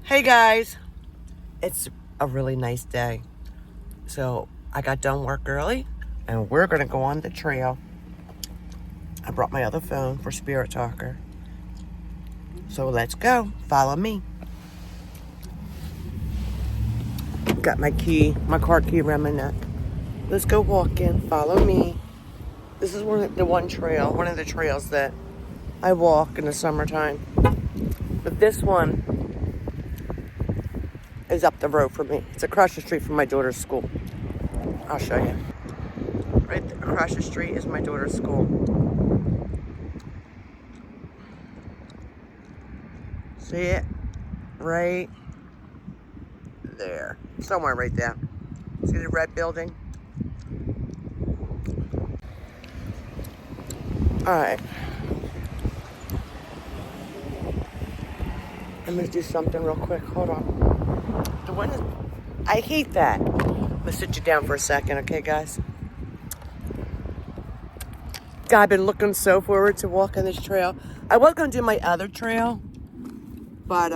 Hey guys, it's a really nice day. So I got done work early and we're gonna go on the trail. I brought my other phone for Spirit Talker. So let's go, follow me. Got my key, my car key around my neck. Let's go walking, follow me. This is one of the trails that I walk in the summertime. But this one is up the road from me. It's across the street from my daughter's school. I'll show you. Right there, across the street is my daughter's school. See it? Right there. Somewhere right there. See the red building? Alright. I'm gonna do something real quick. Hold on. The one is... I hate that. I'm gonna sit you down for a second, okay, guys? God, I've been looking so forward to walking this trail. I was gonna do my other trail, but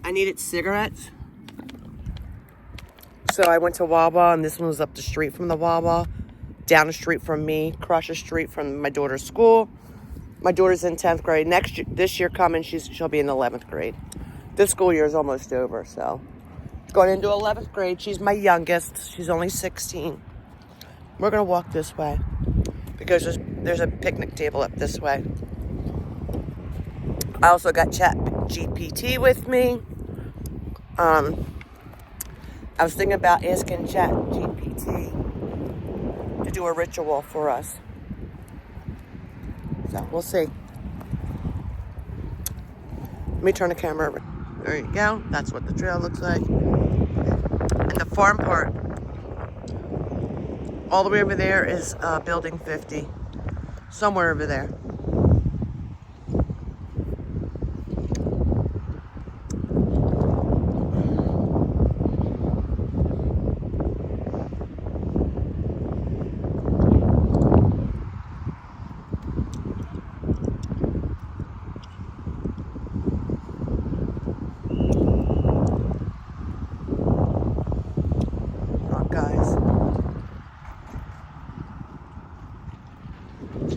I needed cigarettes. So I went to Wawa, and this one was up the street from the Wawa, down the street from me, across the street from my daughter's school. My daughter's in 10th grade. This year coming, she'll be in 11th grade. This school year is almost over, so going into 11th grade. She's my youngest. She's only 16. We're gonna walk this way because there's a picnic table up this way. I also got ChatGBT with me. I was thinking about asking ChatGPT to do a ritual for us. So we'll see. Let me turn the camera over. There you go. That's what the trail looks like. And the farm part, all the way over there is building 50. Somewhere over there.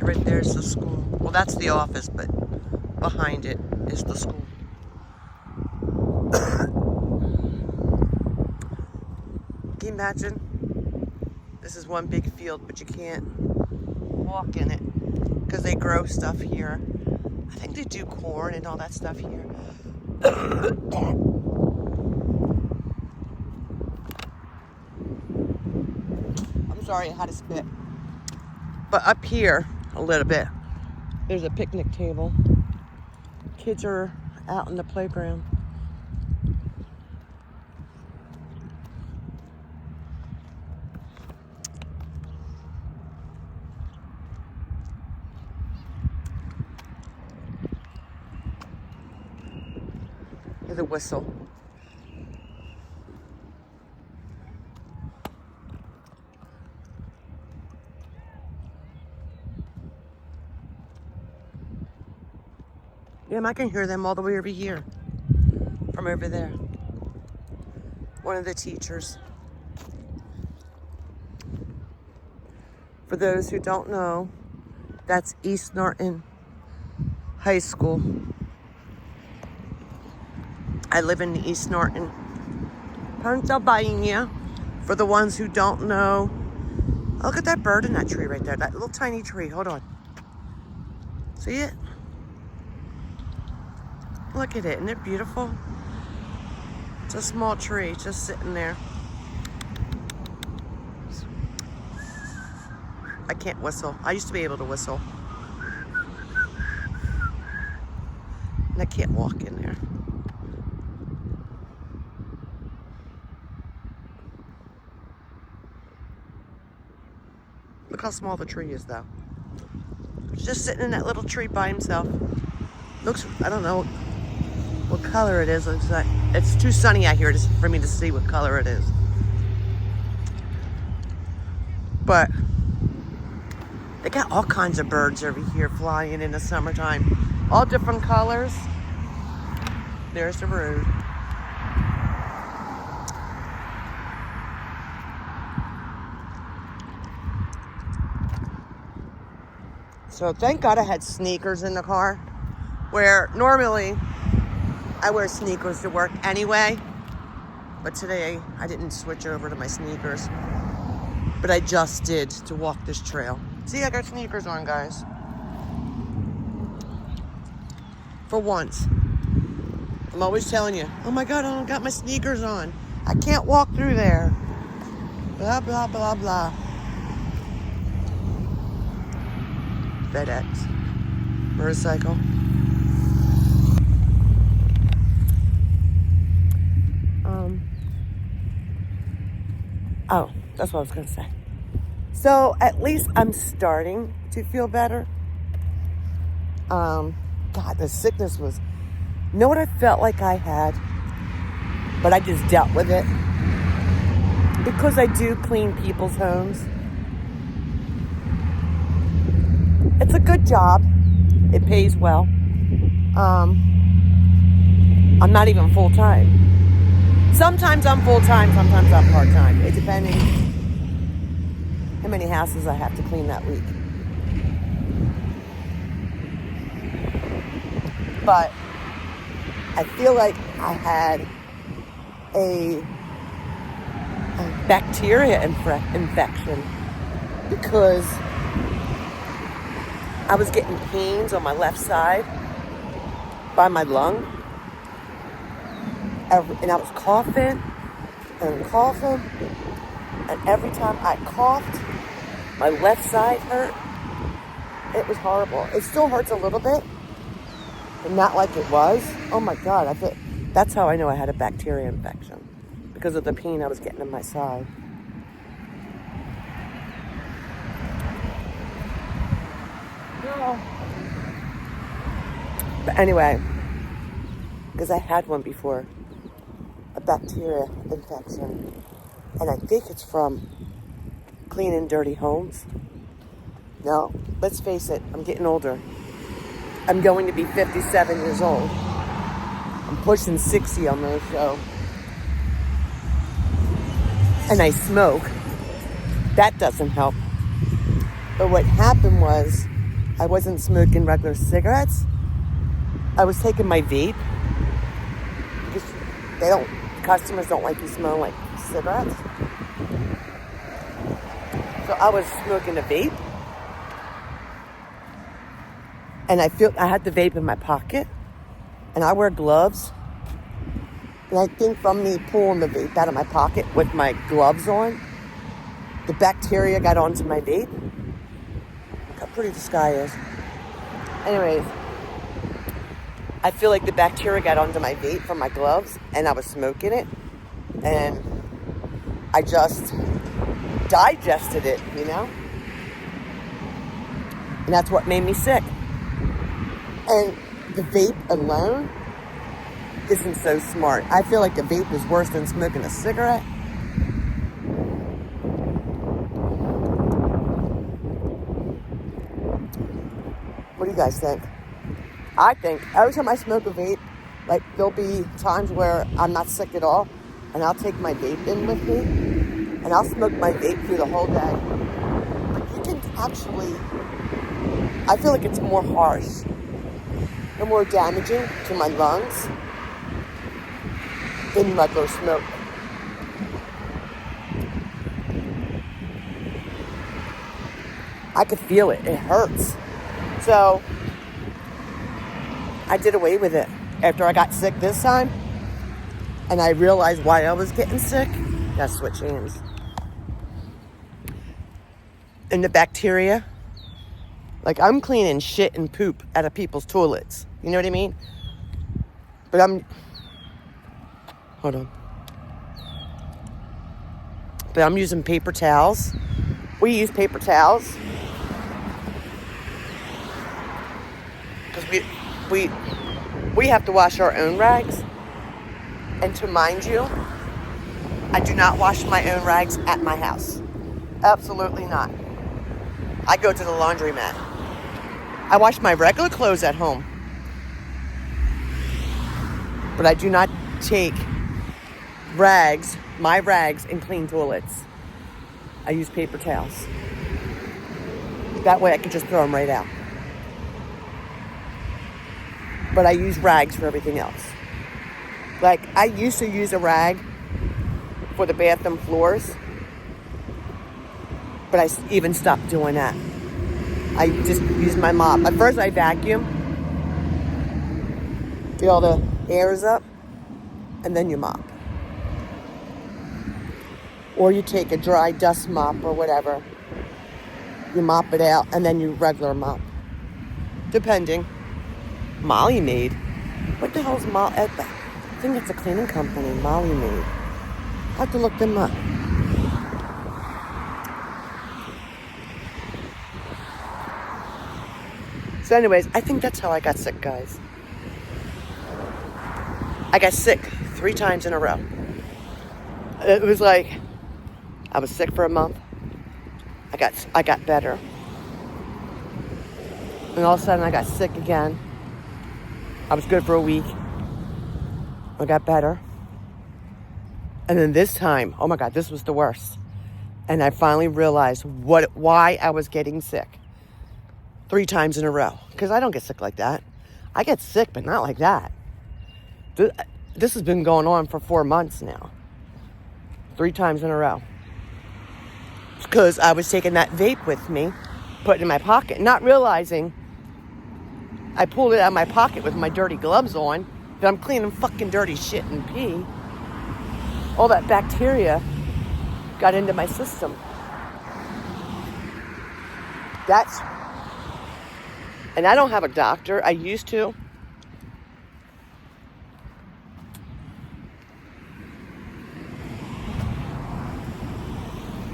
Right there's the school. Well, that's the office, but behind it is the school. Can you imagine? This is one big field, but you can't walk in it because they grow stuff here. I think they do corn and all that stuff here. I'm sorry, I had to spit. But up here, a little bit, there's a picnic table. Kids are out in the playground. There's a whistle. Yeah, I can hear them all the way over here. From over there. One of the teachers. For those who don't know, that's East Norton High School. I live in East Norton, Pennsylvania. For the ones who don't know, look at that bird in that tree right there. That little tiny tree. Hold on. See it? Look at it. Isn't it beautiful? It's a small tree just sitting there. I can't whistle. I used to be able to whistle. And I can't walk in there. Look how small the tree is, though. He's just sitting in that little tree by himself. Looks, I don't know what color it is. It's too sunny out here for me to see what color it is. But they got all kinds of birds over here flying in the summertime. All different colors. there's the road. So thank God I had sneakers in the car, where normally I wear sneakers to work anyway. But today I didn't switch over to my sneakers. But I just did to walk this trail. See, I got sneakers on, guys. For once. I'm always telling you, oh my God, I don't got my sneakers on. I can't walk through there. Blah, blah, blah, blah. FedEx. Motorcycle. Oh, that's what I was going to say. So at least I'm starting to feel better. God, the sickness was, you know what I felt like I had? But I just dealt with it. Because I do clean people's homes. It's a good job. It pays well. I'm not even full-time. Sometimes I'm full-time, sometimes I'm part-time. It depends how many houses I have to clean that week. But I feel like I had a bacteria infection because I was getting pains on my left side by my lung. And I was coughing and coughing. And every time I coughed, my left side hurt. It was horrible. It still hurts a little bit, but not like it was. Oh my God, that's how I know I had a bacteria infection, because of the pain I was getting in my side. But anyway, because I had one before, a bacteria infection, and I think it's from cleaning dirty homes. Now, let's face it, I'm getting older. I'm going to be 57 years old. I'm pushing 60 on this show. And I smoke. That doesn't help. But what happened was, I wasn't smoking regular cigarettes. I was taking my vape. Because customers don't like you smelling like cigarettes. So I was smoking a vape. And I had the vape in my pocket. And I wear gloves. And I think from me pulling the vape out of my pocket with my gloves on, the bacteria got onto my vape. Look how pretty the sky is. Anyways, I feel like the bacteria got onto my vape from my gloves, and I was smoking it. And I just digested it, you know? And that's what made me sick. And the vape alone isn't so smart. I feel like the vape is worse than smoking a cigarette. What do you guys think? I think every time I smoke a vape, like, there'll be times where I'm not sick at all, and I'll take my vape in with me, and I'll smoke my vape through the whole day. But you can actually, I feel like it's more harsh and more damaging to my lungs than regular smoke. I could feel it. It hurts. So I did away with it after I got sick this time, and I realized why I was getting sick. Gotta switch hands. And the bacteria, like, I'm cleaning shit and poop out of people's toilets. You know what I mean? But hold on. But I'm using paper towels. We use paper towels because we have to wash our own rags. And to mind you, I do not wash my own rags at my house. Absolutely not. I go to the laundromat. I wash my regular clothes at home. But I do not take rags, my rags, and clean toilets. I use paper towels. That way I can just throw them right out. But I use rags for everything else. Like, I used to use a rag for the bathroom floors, but I even stopped doing that. I just use my mop. At first I vacuum, get all the airs up, and then you mop. Or you take a dry dust mop or whatever, you mop it out, and then you regular mop. Depending. Molly Maid. What the hell's Molly? I think it's a cleaning company, Molly Maid. I'll have to look them up. So anyways, I think that's how I got sick, guys. I got sick 3 times in a row. It was like, I was sick for a month. I got better. And all of a sudden I got sick again. I was good for a week. I got better. And then this time, oh my God, this was the worst. And I finally realized why I was getting sick 3 times in a row. Because I don't get sick like that. I get sick, but not like that. This has been going on for 4 months now. 3 times in a row. Because I was taking that vape with me, put it in my pocket, not realizing I pulled it out of my pocket with my dirty gloves on, but I'm cleaning fucking dirty shit and pee. All that bacteria got into my system. And I don't have a doctor. I used to.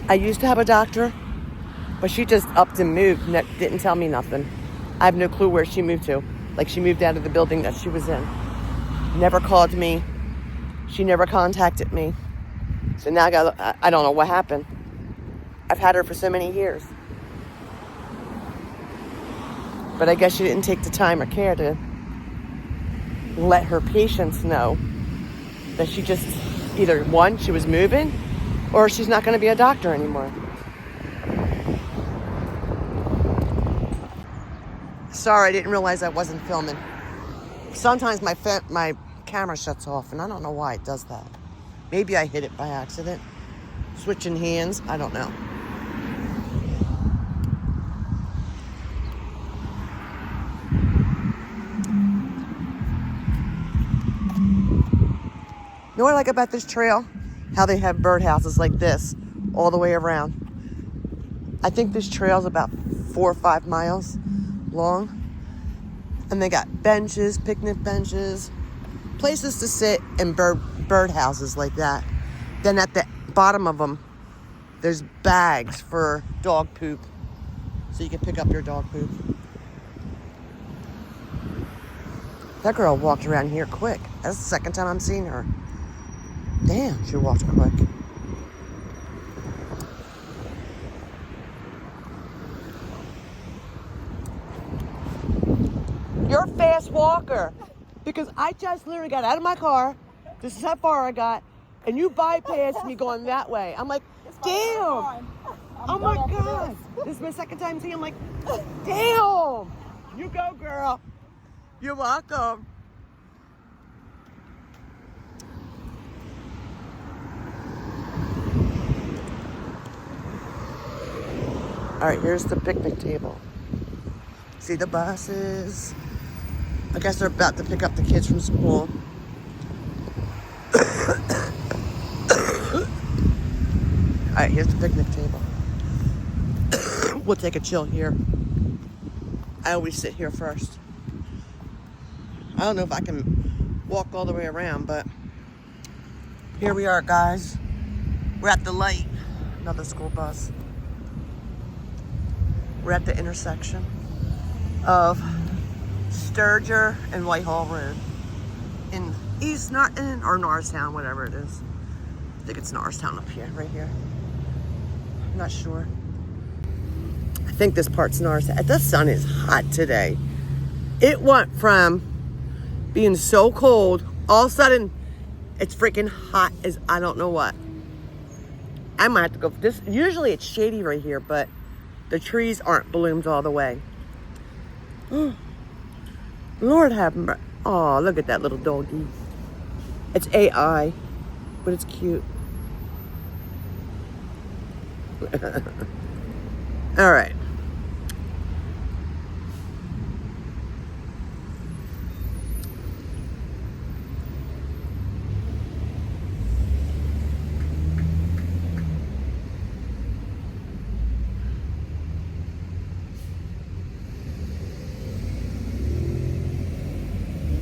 I used to have a doctor, but she just upped and moved, didn't tell me nothing. I have no clue where she moved to. Like, she moved out of the building that she was in. Never called me. She never contacted me. So now I don't know what happened. I've had her for so many years. But I guess she didn't take the time or care to let her patients know that she just, either one, she was moving, or she's not going to be a doctor anymore. Sorry, I didn't realize I wasn't filming. Sometimes my camera shuts off, and I don't know why it does that. Maybe I hit it by accident. Switching hands, I don't know. You know what I like about this trail? How they have birdhouses like this all the way around. I think this trail's about 4 or 5 miles long. And they got benches, picnic benches, places to sit, and birdhouses like that. Then at the bottom of them, there's bags for dog poop. So you can pick up your dog poop. That girl walked around here quick. That's the second time I'm seeing her. Damn, she walked quick. You're a fast walker. Because I just literally got out of my car. This is how far I got. And you bypassed me going that way. I'm like, damn. Oh my God. This is my second time seeing. I'm like, damn. You go, girl. You're welcome. All right, here's the picnic table. See the buses. I guess they're about to pick up the kids from school. All right, here's the picnic table. We'll take a chill here. I always sit here first. I don't know if I can walk all the way around, but here we are, guys. We're at the light. Another school bus. We're at the intersection of Sturger and Whitehall Road in East Norton or Norristown, whatever it is. I think it's Norristown up here, right here. I'm not sure. I think this part's Norristown. The sun is hot today. It went from being so cold All of a sudden, it's freaking hot as I don't know what. I might have to go. Usually it's shady right here, but the trees aren't bloomed all the way. Lord have mercy. Oh, look at that little doggy. It's AI, but it's cute. All right.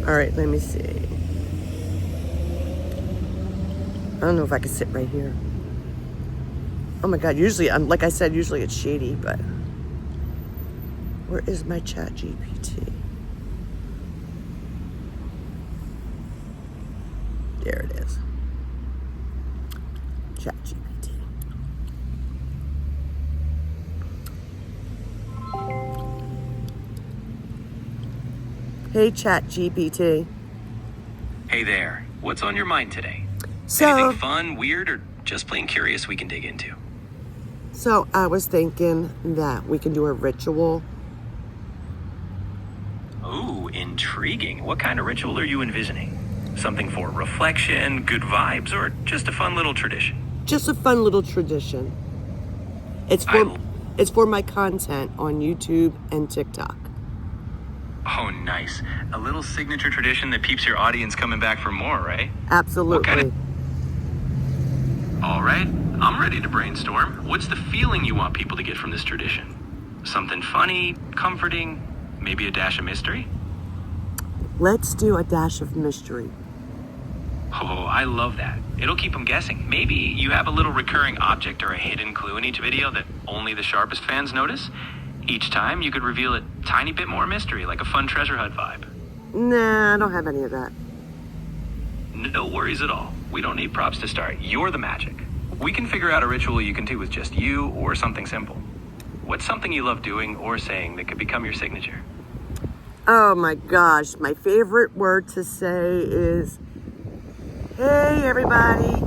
All right, let me see. I don't know if I can sit right here. Oh my God, usually, like I said, usually it's shady, but where is my ChatGPT? There it is. ChatGPT. Hey, ChatGPT. Hey there. What's on your mind today? So, Anything fun, weird, or just plain curious we can dig into? So I was thinking that we can do a ritual. Ooh, intriguing. What kind of ritual are you envisioning? Something for reflection, good vibes, or just a fun little tradition? Just a fun little tradition. It's for my content on YouTube and TikTok. Oh, nice. A little signature tradition that keeps your audience coming back for more, right? Absolutely. All right, I'm ready to brainstorm. What's the feeling you want people to get from this tradition? Something funny, comforting, maybe a dash of mystery? Let's do a dash of mystery. Oh, I love that. It'll keep them guessing. Maybe you have a little recurring object or a hidden clue in each video that only the sharpest fans notice. Each time, you could reveal a tiny bit more mystery, like a fun treasure hunt vibe. Nah, I don't have any of that. No worries at all. We don't need props to start. You're the magic. We can figure out a ritual you can do with just you or something simple. What's something you love doing or saying that could become your signature? Oh my gosh, my favorite word to say is, hey everybody.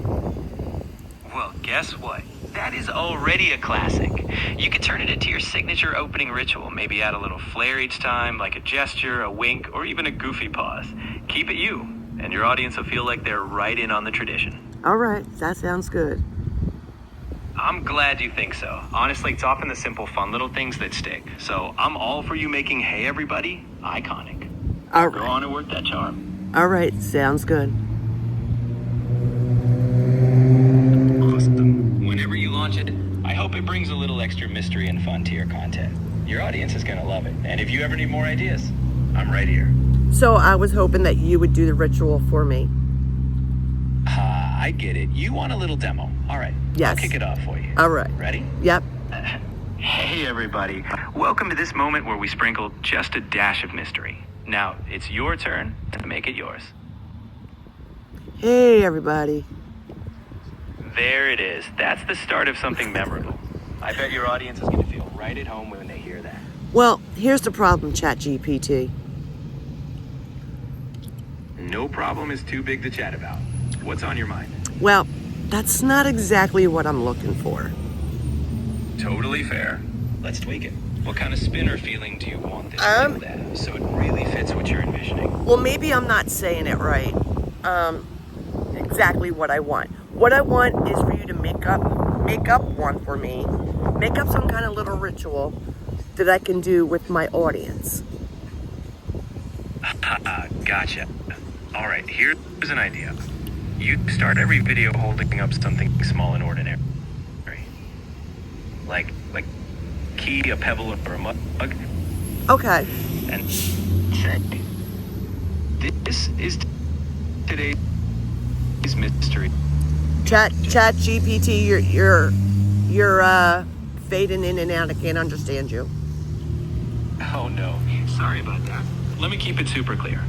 Well, guess what? That is already a classic. You could turn it into your signature opening ritual. Maybe add a little flair each time, like a gesture, a wink, or even a goofy pause. Keep it you, and your audience will feel like they're right in on the tradition. All right, that sounds good. I'm glad you think so. Honestly, it's often the simple, fun little things that stick. So I'm all for you making "Hey everybody" iconic. All Go right. on and work that charm. All right, sounds good. Awesome. Whenever you launch it, I hope it brings a little extra mystery and fun to your content. Your audience is going to love it. And if you ever need more ideas, I'm right here. So I was hoping that you would do the ritual for me. I get it. You want a little demo. All right. Yes. I'll kick it off for you. All right. Ready? Yep. Hey, everybody. Welcome to this moment where we sprinkle just a dash of mystery. Now, it's your turn to make it yours. Hey everybody. There it is. That's the start of something memorable. I bet your audience is going to feel right at home when they hear that. Well, here's the problem, ChatGPT. No problem is too big to chat about. What's on your mind? Well, that's not exactly what I'm looking for. Totally fair. Let's tweak it. What kind of spin or feeling do you want this ritual to have so it really fits what you're envisioning? Well, maybe I'm not saying it right. Exactly what I want. What I want is for you to make up one for me. Make up some kind of little ritual that I can do with my audience. Gotcha. All right, here's an idea. You start every video holding up something small and ordinary. Like key, a pebble, or a mug. Okay. And say, this is today's mystery. ChatGPT, you're fading in and out. I can't understand you. Oh no, sorry about that. Let me keep it super clear.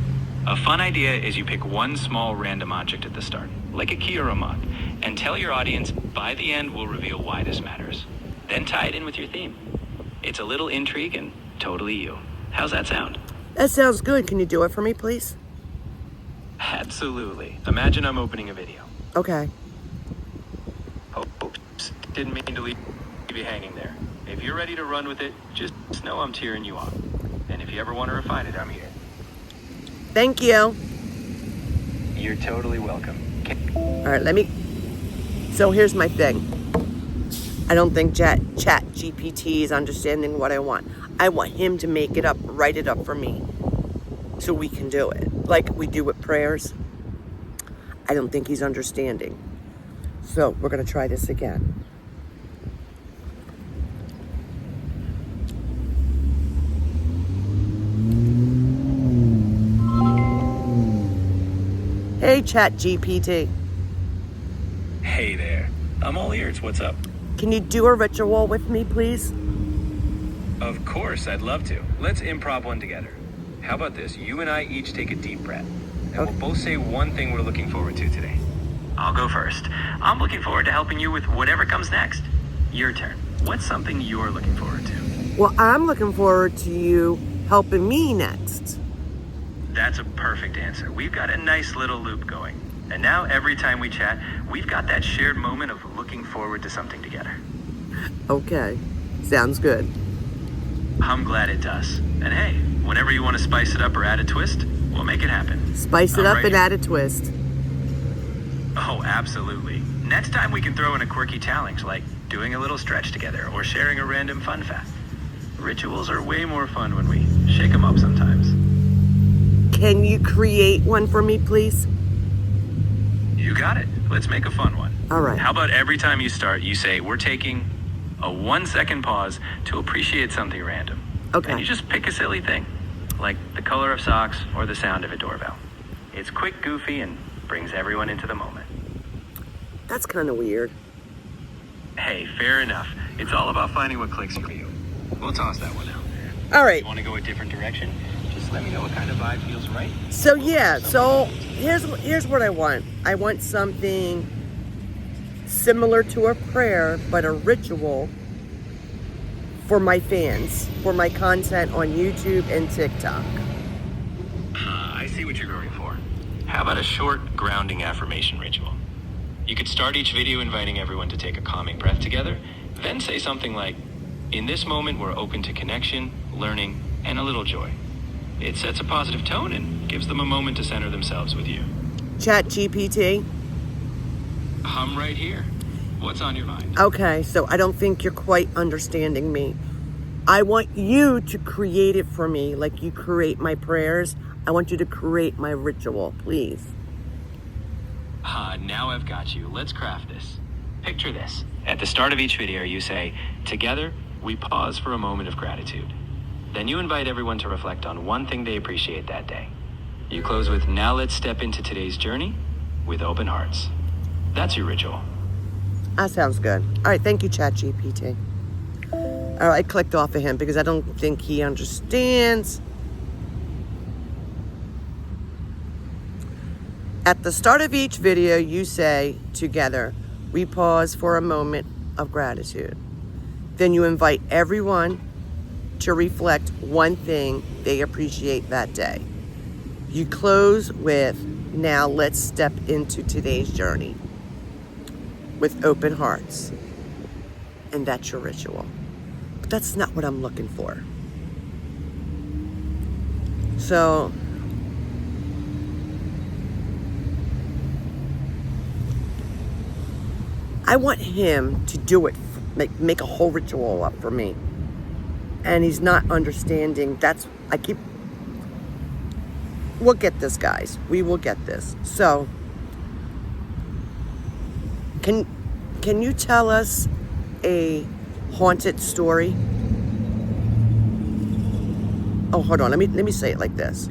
A fun idea is you pick one small random object at the start, like a key or a mug, and tell your audience by the end we'll reveal why this matters. Then tie it in with your theme. It's a little intrigue and totally you. How's that sound? That sounds good. Can you do it for me, please? Absolutely. Imagine I'm opening a video. Okay. Oops, didn't mean to leave you hanging there. If you're ready to run with it, just know I'm cheering you on. And if you ever want to refine it, I'm here. Thank you. You're totally welcome. All right, so here's my thing. I don't think ChatGPT is understanding what I want. I want him to make it up, write it up for me, so we can do it. Like we do with prayers. I don't think he's understanding. So we're going to try this again. Hey, ChatGPT. Hey there. I'm all ears. What's up? Can you do a ritual with me, please? Of course, I'd love to. Let's improv one together. How about this? You and I each take a deep breath. And we'll both say one thing we're looking forward to today. I'll go first. I'm looking forward to helping you with whatever comes next. Your turn. What's something you're looking forward to? Well, I'm looking forward to you helping me next. That's a perfect answer. We've got a nice little loop going. And now every time we chat, we've got that shared moment of looking forward to something together. Okay, sounds good. I'm glad it does. And hey, whenever you want to spice it up or add a twist, we'll make it happen. Spice it up right and add a twist. Oh, absolutely. Next time we can throw in a quirky challenge like doing a little stretch together or sharing a random fun fact. Rituals are way more fun when we shake them up sometimes. Can you create one for me, please? You got it. Let's make a fun one. All right. How about every time you start, you say, we're taking a 1-second pause to appreciate something random. Okay. And you just pick a silly thing, like the color of socks or the sound of a doorbell. It's quick, goofy, and brings everyone into the moment. That's kind of weird. Hey, fair enough. It's all about finding what clicks for you. We'll toss that one out. All right. You want to go a different direction? Just let me know what kind of vibe feels right. So here's what I want. I want something similar to a prayer, but a ritual for my fans, for my content on YouTube and TikTok. I see what you're going for. How about a short, grounding affirmation ritual? You could start each video inviting everyone to take a calming breath together, then say something like, in this moment, we're open to connection, learning, and a little joy. It sets a positive tone and gives them a moment to center themselves with you. ChatGPT. I'm right here. What's on your mind? Okay, so I don't think you're quite understanding me. I want you to create it for me, like you create my prayers. I want you to create my ritual, please. Now I've got you. Let's craft this. Picture this. At the start of each video, you say, together, we pause for a moment of gratitude. Then you invite everyone to reflect on one thing they appreciate that day. You close with, now let's step into today's journey with open hearts. That's your ritual. That sounds good. All right, thank you, ChatGPT. All right, I clicked off of him because I don't think he understands. At the start of each video, you say, together, we pause for a moment of gratitude. Then you invite everyone to reflect one thing they appreciate that day. You close with, now let's step into today's journey with open hearts. And that's your ritual. But that's not what I'm looking for. So, I want him to do it, make a whole ritual up for me. And he's not understanding. We'll get this, guys. We will get this. So, can you tell us a haunted story? Oh, hold on. Let me say it like this.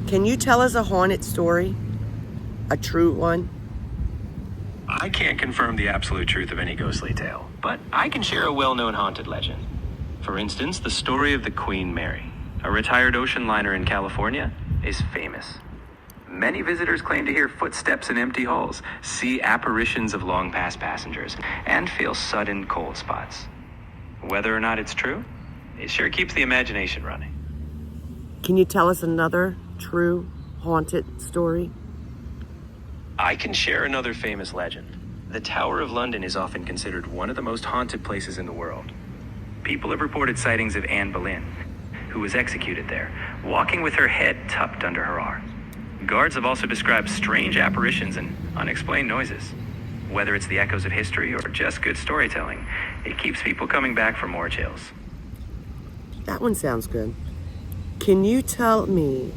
Can you tell us a haunted story? A true one? I can't confirm the absolute truth of any ghostly tale, but I can share a well-known haunted legend. For instance, the story of the Queen Mary, a retired ocean liner in California, is famous. Many visitors claim to hear footsteps in empty halls, see apparitions of long-past passengers, and feel sudden cold spots. Whether or not it's true, it sure keeps the imagination running. Can you tell us another true haunted story? I can share another famous legend. The Tower of London is often considered one of the most haunted places in the world. People have reported sightings of Anne Boleyn, who was executed there, walking with her head tucked under her arm. Guards have also described strange apparitions and unexplained noises. Whether it's the echoes of history or just good storytelling, it keeps people coming back for more chills. That one sounds good. Can you tell me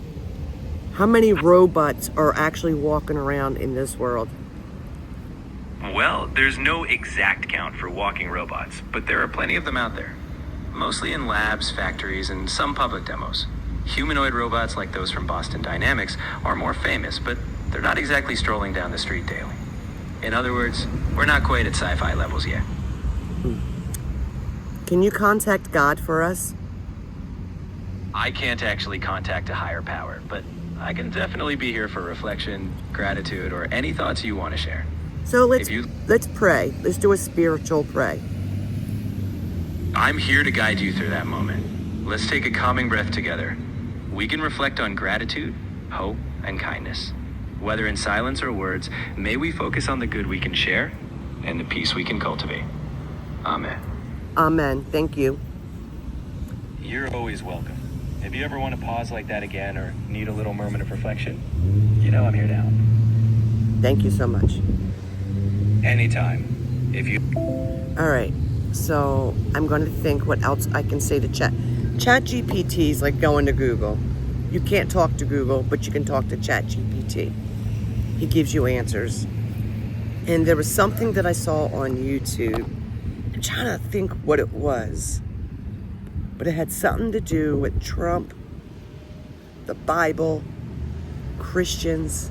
how many robots are actually walking around in this world? Well, there's no exact count for walking robots, but there are plenty of them out there. Mostly in labs, factories, and some public demos. Humanoid robots like those from Boston Dynamics are more famous, but they're not exactly strolling down the street daily. In other words, we're not quite at sci-fi levels yet. Can you contact God for us? I can't actually contact a higher power, but I can definitely be here for reflection, gratitude, or any thoughts you want to share. So let's pray. Let's do a spiritual pray. I'm here to guide you through that moment. Let's take a calming breath together. We can reflect on gratitude, hope, and kindness. Whether in silence or words, may we focus on the good we can share and the peace we can cultivate. Amen. Amen. Thank you. You're always welcome. If you ever want to pause like that again or need a little moment of reflection, you know I'm here now. Thank you so much. Anytime. If you... All right. So I'm going to think what else I can say to Chat. ChatGPT is like going to Google. You can't talk to Google, but you can talk to ChatGPT. He gives you answers. And there was something that I saw on YouTube. I'm trying to think what it was. But it had something to do with Trump, the Bible, Christians.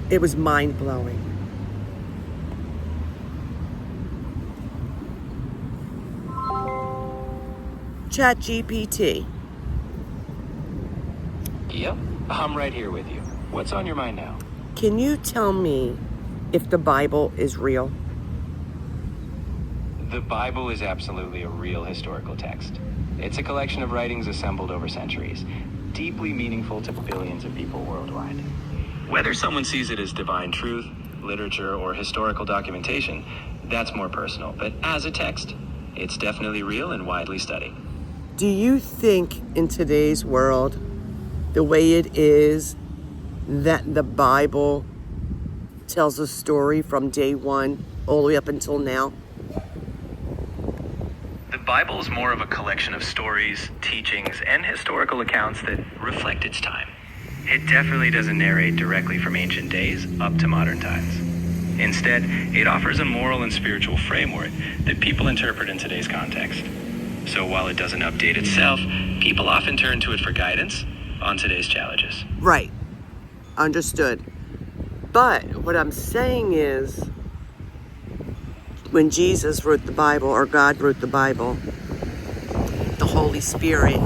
It was mind-blowing. ChatGPT. Yep, I'm right here with you. What's on your mind now? Can you tell me if the Bible is real? The Bible is absolutely a real historical text. It's a collection of writings assembled over centuries, deeply meaningful to billions of people worldwide. Whether someone sees it as divine truth, literature, or historical documentation, that's more personal. But as a text, it's definitely real and widely studied. Do you think in today's world, the way it is, that the Bible tells a story from day one all the way up until now? The Bible is more of a collection of stories, teachings, and historical accounts that reflect its time. It definitely doesn't narrate directly from ancient days up to modern times. Instead, it offers a moral and spiritual framework that people interpret in today's context. So while it doesn't update itself, people often turn to it for guidance on today's challenges. Right. Understood. But what I'm saying is, when Jesus wrote the Bible, or God wrote the Bible, the Holy Spirit,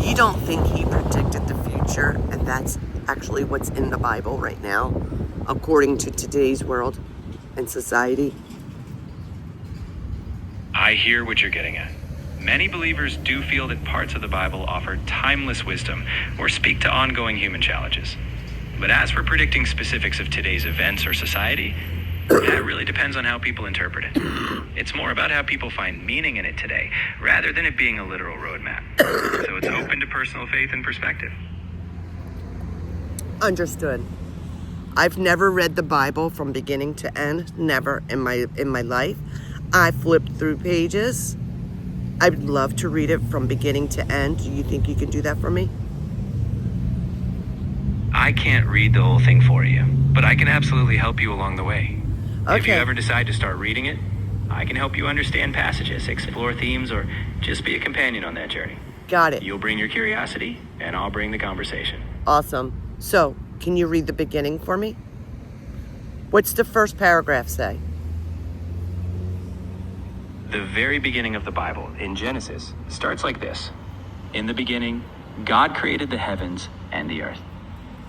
you don't think he predicted the future, and that's actually what's in the Bible right now, according to today's world and society? I hear what you're getting at. Many believers do feel that parts of the Bible offer timeless wisdom or speak to ongoing human challenges. But as for predicting specifics of today's events or society, that really depends on how people interpret it. It's more about how people find meaning in it today, rather than it being a literal roadmap. So it's open to personal faith and perspective. Understood. I've never read the Bible from beginning to end, never in my life. I flipped through pages. I'd love to read it from beginning to end. Do you think you can do that for me? I can't read the whole thing for you, but I can absolutely help you along the way. Okay. If you ever decide to start reading it, I can help you understand passages, explore themes, or just be a companion on that journey. Got it. You'll bring your curiosity, and I'll bring the conversation. Awesome. So, can you read the beginning for me? What's the first paragraph say? The very beginning of the Bible, in Genesis, starts like this. In the beginning, God created the heavens and the earth.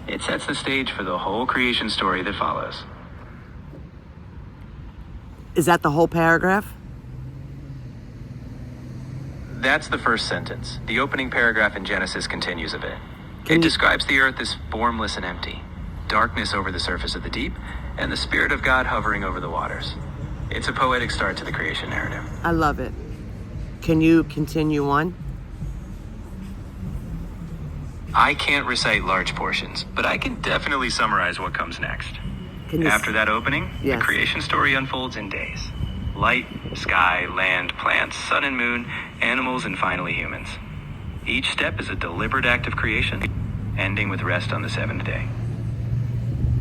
It sets the stage for the whole creation story that follows. Is that the whole paragraph? That's the first sentence. The opening paragraph in Genesis continues a bit. Can It you- describes the earth as formless and empty, darkness over the surface of the deep, and the Spirit of God hovering over the waters. It's a poetic start to the creation narrative. I love it. Can you continue on? I can't recite large portions, but I can definitely summarize what comes next. Can you After that opening, Yes. the creation story unfolds in days. Light, sky, land, plants, sun and moon, animals, and finally humans. Each step is a deliberate act of creation, ending with rest on the seventh day.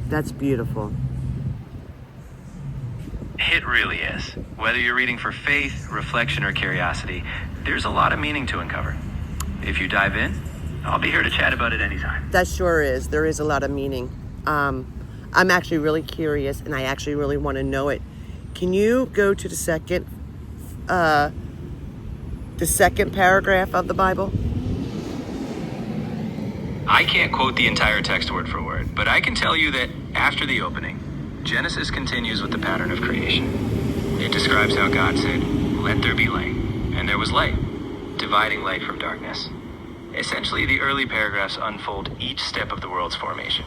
That's beautiful. It really is. Whether you're reading for faith, reflection, or curiosity, there's a lot of meaning to uncover. If you dive in, I'll be here to chat about it anytime. That sure is. There is a lot of meaning. I'm actually really curious, and I actually really want to know it. Can you go to the second paragraph of the Bible? I can't quote the entire text word for word, but I can tell you that after the opening, Genesis continues with the pattern of creation. It describes how God said, "Let there be light," and there was light, dividing light from darkness. Essentially, the early paragraphs unfold each step of the world's formation.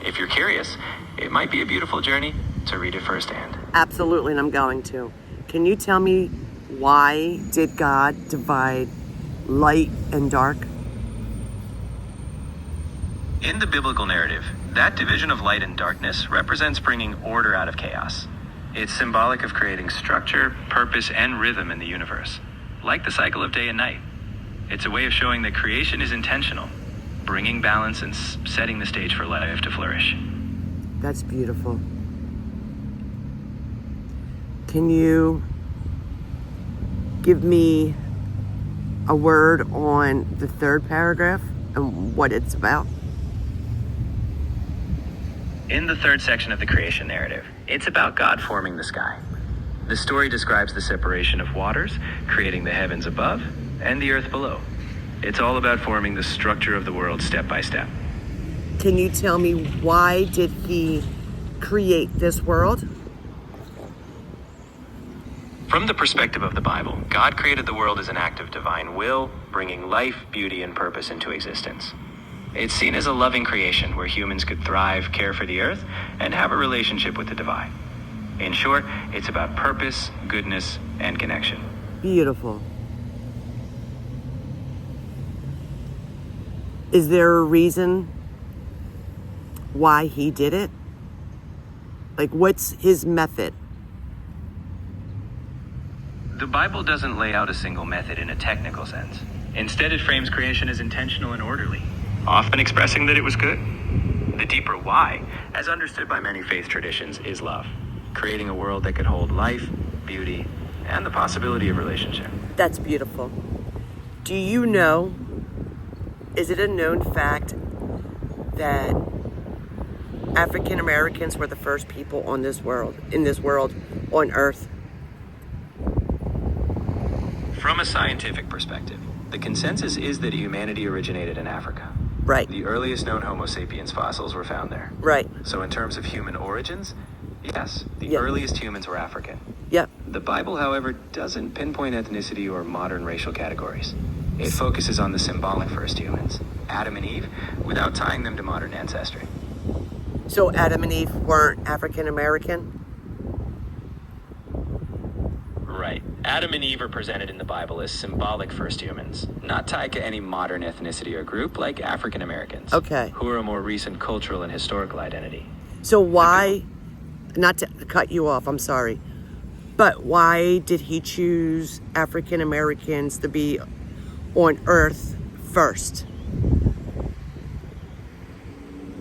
If you're curious, it might be a beautiful journey to read it firsthand. Absolutely, and I'm going to. Can you tell me why did God divide light and dark? In the biblical narrative, that division of light and darkness represents bringing order out of chaos. It's symbolic of creating structure, purpose, and rhythm in the universe, like the cycle of day and night. It's a way of showing that creation is intentional, bringing balance and setting the stage for life to flourish. That's beautiful. Can you give me a word on the third paragraph and what it's about? In the third section of the creation narrative, it's about God forming the sky. The story describes the separation of waters, creating the heavens above and the earth below. It's all about forming the structure of the world step by step. Can you tell me why did he create this world? From the perspective of the Bible, God created the world as an act of divine will, bringing life, beauty, and purpose into existence. It's seen as a loving creation where humans could thrive, care for the earth, and have a relationship with the divine. In short, it's about purpose, goodness, and connection. Beautiful. Is there a reason why he did it? Like, what's his method? The Bible doesn't lay out a single method in a technical sense. Instead, it frames creation as intentional and orderly, often expressing that it was good. The deeper why, as understood by many faith traditions, is love, creating a world that could hold life, beauty, and the possibility of relationship. That's beautiful. Do you know, is it a known fact that African Americans were the first people on this world, on Earth? From a scientific perspective, the consensus is that humanity originated in Africa. Right, The earliest known Homo sapiens fossils were found there. right. So in terms of human origins, yes, the Yeah. earliest humans were African. Yep. The Bible, however, doesn't pinpoint ethnicity or modern racial categories. It focuses on the symbolic first humans, Adam and Eve, without tying them to modern ancestry. So Adam and Eve weren't African American? Right. Adam and Eve are presented in the Bible as symbolic first humans, not tied to any modern ethnicity or group like African Americans, Okay. who are a more recent cultural and historical identity. So why, not to cut you off, I'm sorry, but why did he choose African Americans to be on Earth first?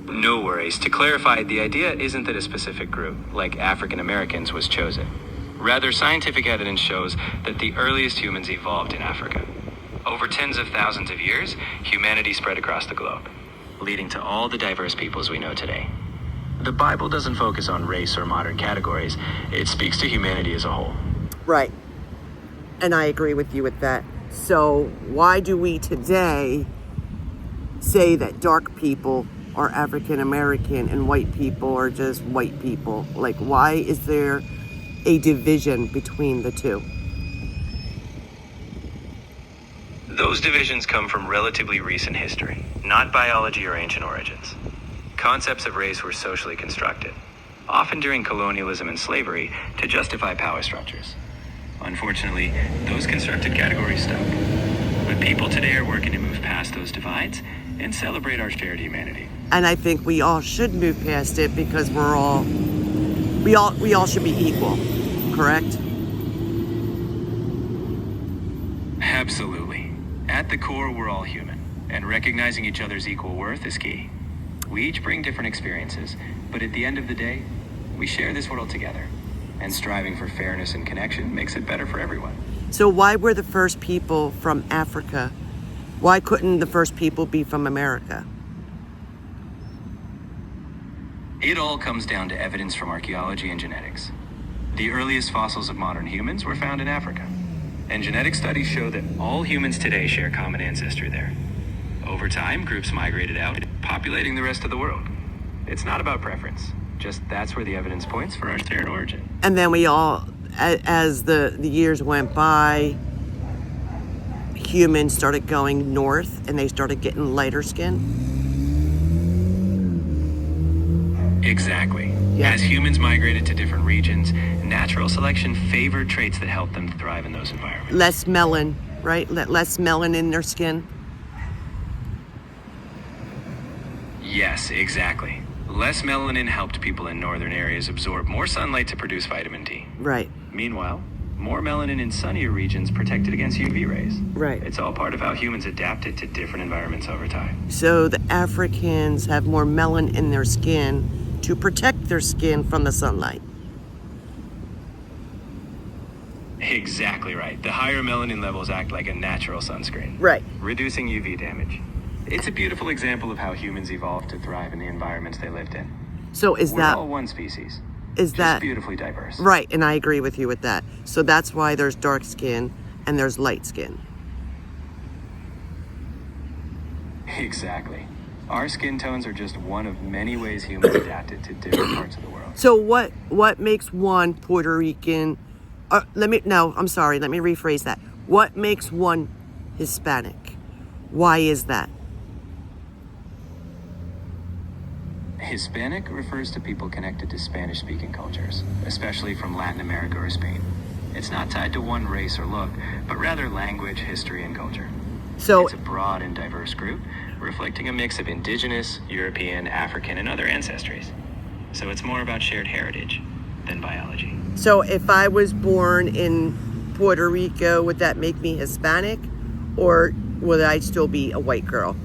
No worries. To clarify, the idea isn't that a specific group, like African Americans, was chosen. Rather, scientific evidence shows that the earliest humans evolved in Africa. Over tens of thousands of years, humanity spread across the globe, leading to all the diverse peoples we know today. The Bible doesn't focus on race or modern categories. It speaks to humanity as a whole. Right. And I agree with you with that. So why do we today say that dark people are African American and white people are just white people? Like, why is there a division between the two? Those divisions come from relatively recent history, not biology or ancient origins. Concepts of race were socially constructed, often during colonialism and slavery, to justify power structures. Unfortunately, those constructed categories stuck. But people today are working to move past those divides and celebrate our shared humanity. And I think we all should move past it because we all should be equal, correct? Absolutely. At the core, we're all human, and recognizing each other's equal worth is key. We each bring different experiences, but at the end of the day, we share this world together, and striving for fairness and connection makes it better for everyone. So why were the first people from Africa? Why couldn't the first people be from America? It all comes down to evidence from archaeology and genetics. The earliest fossils of modern humans were found in Africa, and genetic studies show that all humans today share common ancestry there. Over time, groups migrated out, populating the rest of the world. It's not about preference, just that's where the evidence points for our shared origin. And then we all, as the years went by, humans started going north and they started getting lighter skin. Exactly. Yeah. As humans migrated to different regions, natural selection favored traits that helped them thrive in those environments. Less melanin, right? Less melanin in their skin. Yes, exactly. Less melanin helped people in northern areas absorb more sunlight to produce vitamin D. Right. Meanwhile, more melanin in sunnier regions protected against UV rays. Right. It's all part of how humans adapted to different environments over time. So the Africans have more melanin in their skin to protect their skin from the sunlight. Exactly right. The higher melanin levels act like a natural sunscreen, Right. reducing UV damage. It's a beautiful example of how humans evolved to thrive in the environments they lived in. So is We're that all one species, is just that beautifully diverse. right? And I agree with you with that. So that's why there's dark skin and there's light skin. Exactly. Our skin tones are just one of many ways humans adapted to different parts of the world. So what makes one Puerto Rican? Let me rephrase that. What makes one Hispanic? Why is that? Hispanic refers to people connected to Spanish-speaking cultures, especially from Latin America or Spain. It's not tied to one race or look, but rather language, history, and culture. So It's a broad and diverse group, reflecting a mix of indigenous, European, African, and other ancestries. So it's more about shared heritage than biology. So if I was born in Puerto Rico, would that make me Hispanic, or would I still be a white girl?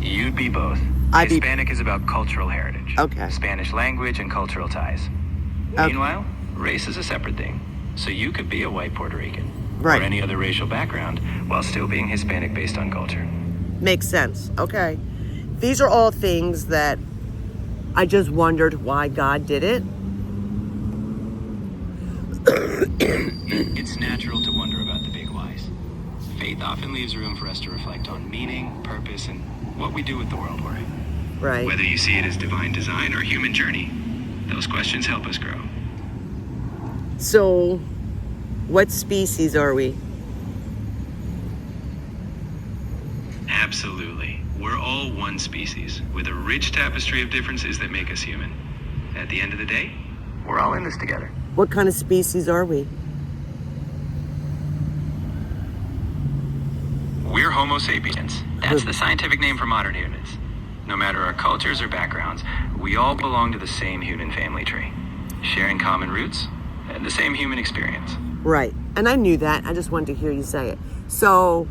You'd be both. Hispanic is about cultural heritage. Okay. Spanish language and cultural ties. Okay. Meanwhile, race is a separate thing. So you could be a white Puerto Rican. Right. Or any other racial background while still being Hispanic based on culture. Makes sense. Okay. These are all things that I just wondered why God did it. It's natural to wonder about the big whys. Faith often leaves room for us to reflect on meaning, purpose, and what we do with the world we're in. Right. Whether you see it as divine design or human journey, those questions help us grow. So, what species are we? Absolutely. We're all one species, with a rich tapestry of differences that make us human. At the end of the day, we're all in this together. What kind of species are we? We're Homo sapiens. That's the scientific name for modern humans. No matter our cultures or backgrounds, we all belong to the same human family tree, sharing common roots and the same human experience. Right. And I knew that. I just wanted to hear you say it. So,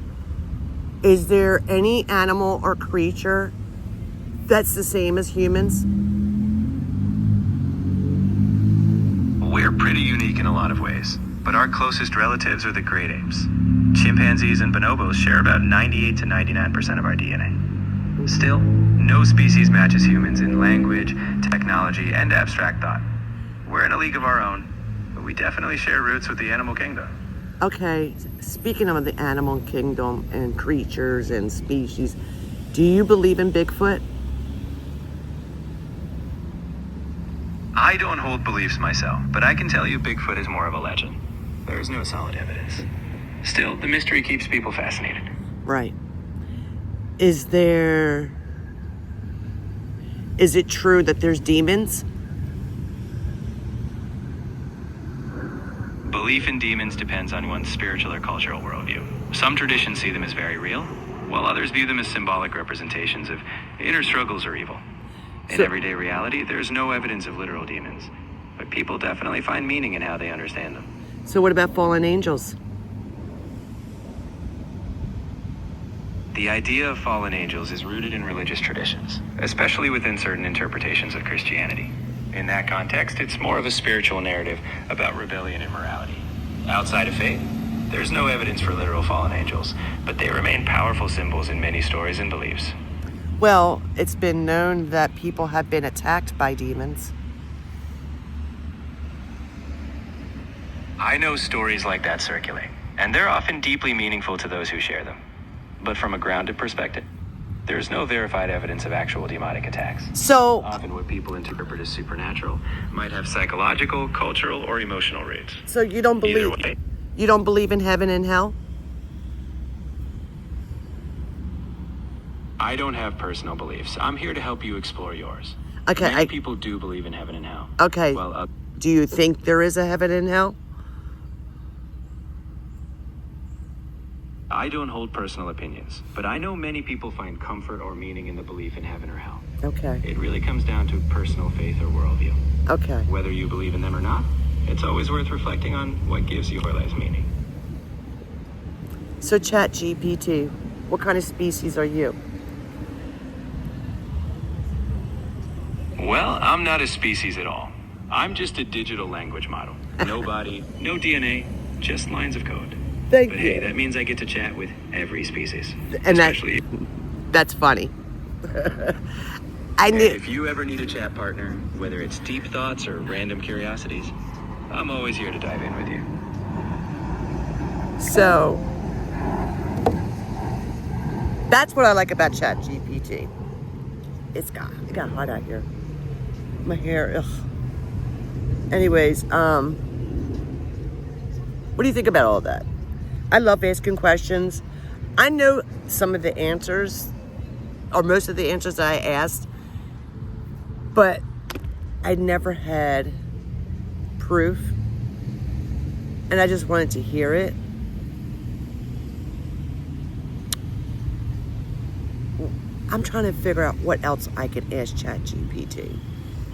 is there any animal or creature that's the same as humans? We're pretty unique in a lot of ways, but our closest relatives are the great apes. Chimpanzees and bonobos share about 98 to 99% of our DNA. Still, no species matches humans in language, technology, and abstract thought. We're in a league of our own, but we definitely share roots with the animal kingdom. Okay, speaking of the animal kingdom and creatures and species, do you believe in Bigfoot? I don't hold beliefs myself, but I can tell you Bigfoot is more of a legend. there's no solid evidence. Still, the mystery keeps people fascinated. Right. Is it true that there's demons? Belief in demons depends on one's spiritual or cultural worldview. Some traditions see them as very real, while others view them as symbolic representations of inner struggles or evil. In everyday reality, there's no evidence of literal demons, but people definitely find meaning in how they understand them. So what about fallen angels? The idea of fallen angels is rooted in religious traditions, especially within certain interpretations of Christianity. In that context, it's more of a spiritual narrative about rebellion and morality. Outside of faith, there's no evidence for literal fallen angels, but they remain powerful symbols in many stories and beliefs. Well, it's been known that people have been attacked by demons. I know stories like that circulate, and they're often deeply meaningful to those who share them. But from a grounded perspective, there's no verified evidence of actual demonic attacks. So, Often what people interpret as supernatural might have psychological, cultural, or emotional roots. so you don't Either believe way, you don't believe in heaven and hell? I don't have personal beliefs. I'm here to help you explore yours. Okay, Many people do believe in heaven and hell. Okay. Well, Do you think there is a heaven and hell? I don't hold personal opinions, but I know many people find comfort or meaning in the belief in heaven or hell. Okay. It really comes down to personal faith or worldview. Okay. Whether you believe in them or not, it's always worth reflecting on what gives your life's meaning. So ChatGPT, what kind of species are you? Well, I'm not a species at all. I'm just a digital language model. No body, no DNA, just lines of code. Thank But you. hey, that means I get to chat with every species. And especially that's funny. I and knew. if you ever need a chat partner, whether it's deep thoughts or random curiosities, I'm always here to dive in with you. So that's what I like about ChatGPT. It got hot out here. My hair, ugh. Anyways, what do you think about all that? I love asking questions. I know some of the answers, or most of the answers that I asked, but I never had proof, and I just wanted to hear it. I'm trying to figure out what else I could ask ChatGPT.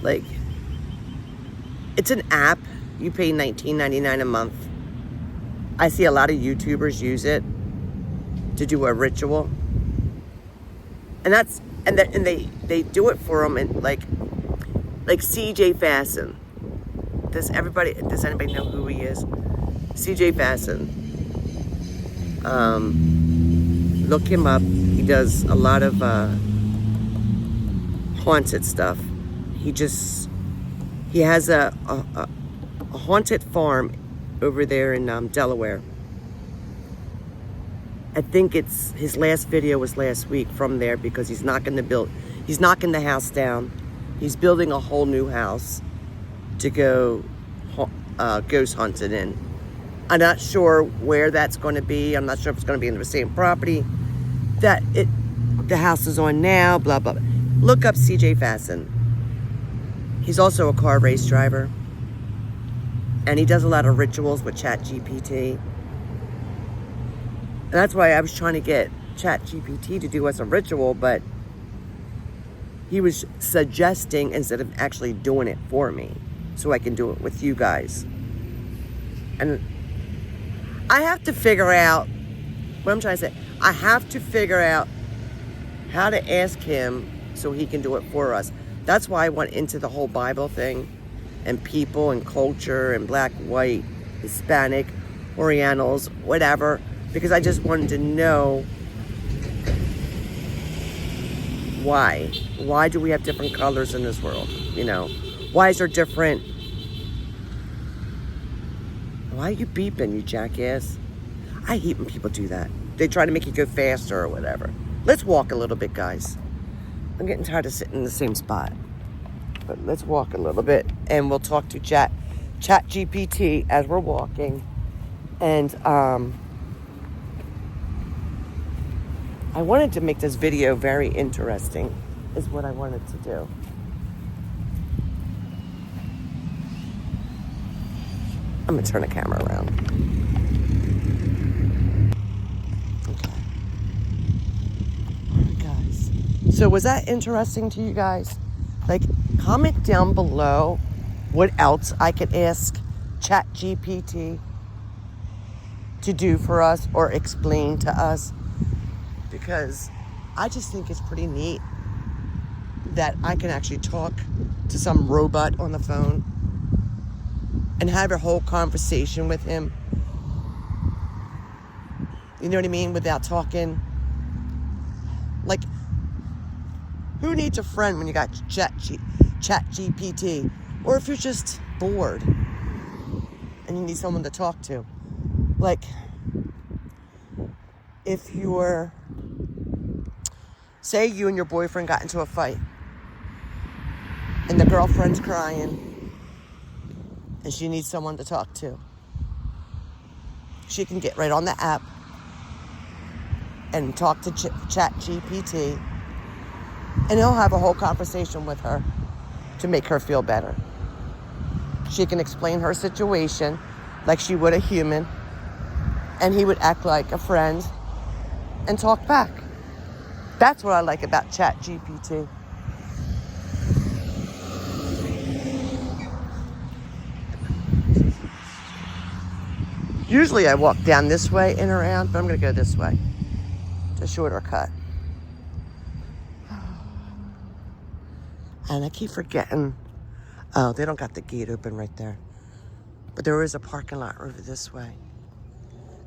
Like, it's an app. You pay $19.99 a month. I see a lot of YouTubers use it to do a ritual, and they do it for them, and like CJ Fasten. Does anybody know who he is? CJ Fasten. Look him up. He does a lot of haunted stuff. He has a haunted farm over there in Delaware. I think his last video was last week from there, because he's knocking the house down. He's building a whole new house to go ghost hunting in. I'm not sure where that's going to be. I'm not sure if it's going to be in the same property that the house is on now, blah, blah, blah. Look up CJ Fasten. He's also a car race driver. And he does a lot of rituals with ChatGPT. And that's why I was trying to get ChatGPT to do us a ritual, but he was suggesting instead of actually doing it for me, so I can do it with you guys. And I have to figure out, what I'm trying to say, I have to figure out how to ask him so he can do it for us. That's why I went into the whole Bible thing, and people and culture and black, white, Hispanic, Orientals, whatever, because I just wanted to know why. Why do we have different colors in this world? You know, why is there different? Why are you beeping, you jackass? I hate when people do that. They try to make you go faster or whatever. Let's walk a little bit, guys. I'm getting tired of sitting in the same spot. But let's walk a little bit, and we'll talk to ChatGPT as we're walking. And I wanted to make this video very interesting, is what I wanted to do. I'm going to turn the camera around. Okay. All right, guys. So was that interesting to you guys? Like, comment down below what else I could ask ChatGPT to do for us or explain to us. Because I just think it's pretty neat that I can actually talk to some robot on the phone and have a whole conversation with him. You know what I mean? Without talking. Like, who needs a friend when you got ChatGPT? Or if you're just bored and you need someone to talk to. Like, if you're, say you and your boyfriend got into a fight and the girlfriend's crying and she needs someone to talk to, she can get right on the app and talk to ChatGPT, and he'll have a whole conversation with her to make her feel better. She can explain her situation like she would a human, and he would act like a friend and talk back. That's what I like about ChatGPT. Usually I walk down this way and around, but I'm going to go this way. It's a shorter cut. And I keep forgetting. Oh, they don't got the gate open right there. But there is a parking lot over this way.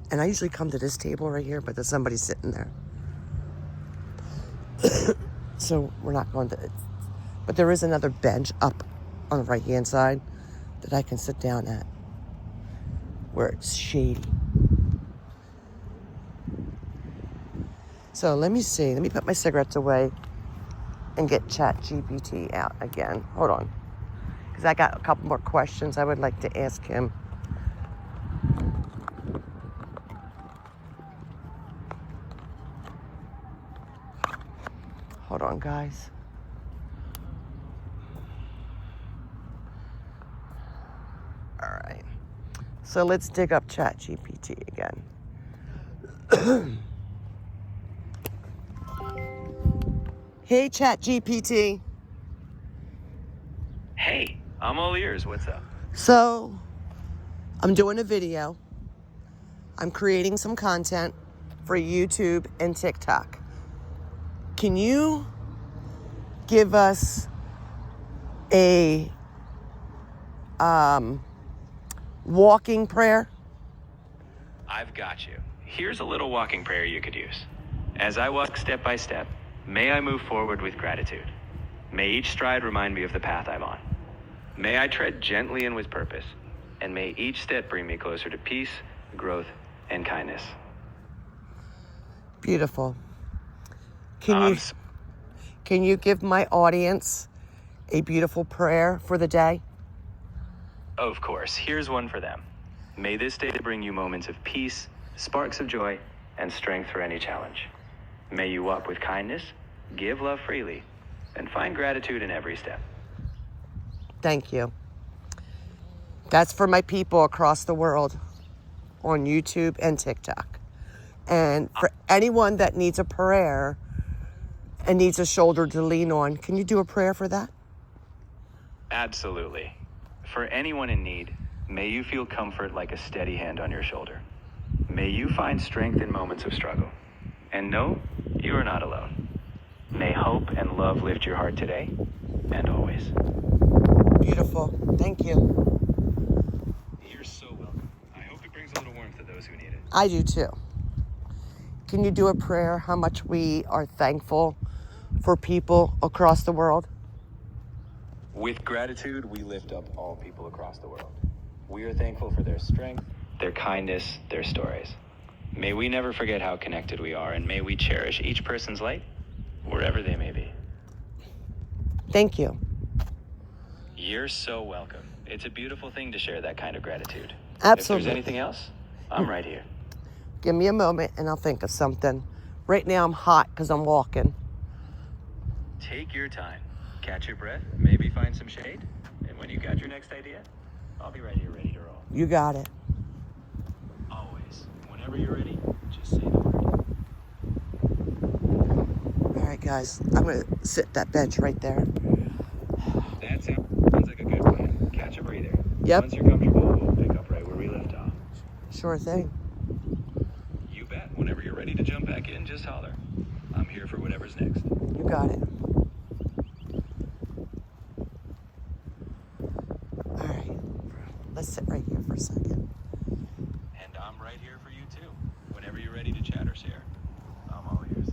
And I usually come to this table right here, but there's somebody sitting there. So we're not going to. But there is another bench up on the right-hand side that I can sit down at, where it's shady. So let me see. Let me put my cigarettes away and get ChatGPT out again. Hold on. Because I got a couple more questions I would like to ask him. Hold on, guys. All right. So let's dig up ChatGPT again. Hey, ChatGPT. Hey, I'm all ears. What's up? So, I'm doing a video. I'm creating some content for YouTube and TikTok. Can you give us a walking prayer? I've got you. Here's a little walking prayer you could use. As I walk step by step, may I move forward with gratitude. May each stride remind me of the path I'm on. May I tread gently and with purpose. And may each step bring me closer to peace, growth, and kindness. Beautiful. Can you give my audience a beautiful prayer for the day? Of course. Here's one for them. May this day bring you moments of peace, sparks of joy, and strength for any challenge. May you walk with kindness, give love freely, and find gratitude in every step. Thank you. That's for my people across the world on YouTube and TikTok. And for anyone that needs a prayer and needs a shoulder to lean on, can you do a prayer for that? Absolutely. For anyone in need, may you feel comfort like a steady hand on your shoulder. May you find strength in moments of struggle. And know you are not alone. May hope and love lift your heart today and always. Beautiful. Thank you. You're so welcome. I hope it brings a little warmth to those who need it. I do too. Can you do a prayer how much we are thankful for people across the world? With gratitude, we lift up all people across the world. We are thankful for their strength, their kindness, their stories. May we never forget how connected we are, and may we cherish each person's light, wherever they may be. Thank you. You're so welcome. It's a beautiful thing to share that kind of gratitude. Absolutely. If there's anything else, I'm right here. Give me a moment and I'll think of something. Right now I'm hot because I'm walking. Take your time. Catch your breath, maybe find some shade. And when you got your next idea, I'll be right here ready to roll. You got it. Always. Whenever you're ready, just say the word. All right, guys. I'm going to sit that bench right there. That sounds like a good plan. Catch a breather. Yep. Once you're comfortable, we'll pick up right where we left off. Sure thing. You bet. Whenever you're ready to jump back in, just holler. I'm here for whatever's next. You got it. All right. Let's sit right here for a second. And I'm right here for you too. Whenever you're ready to chat or share, I'm all ears.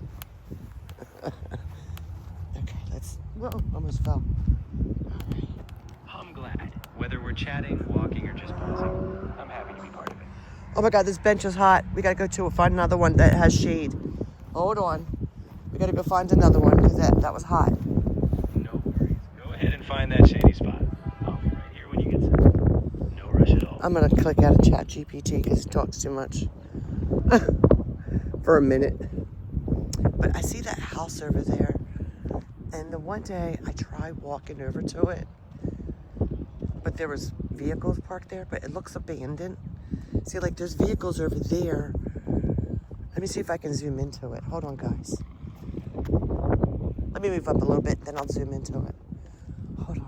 Okay, whoa, almost fell. All right. I'm glad. Whether we're chatting, walking, or just pausing, I'm happy to be part of it. Oh my God, this bench is hot. We gotta go to find another one that has shade. Hold on. We gotta go find another one because that was hot. No worries. Go ahead and find that shady spot. I'll be right here when you get set. No rush at all. I'm gonna click out of ChatGPT because he talks too much for a minute. But I see that house over there, and the one day I tried walking over to it, but there was vehicles parked there, but it looks abandoned. See, like there's vehicles over there. Let me see if I can zoom into it. Hold on, guys. Let me move up a little bit, then I'll zoom into it. Hold on.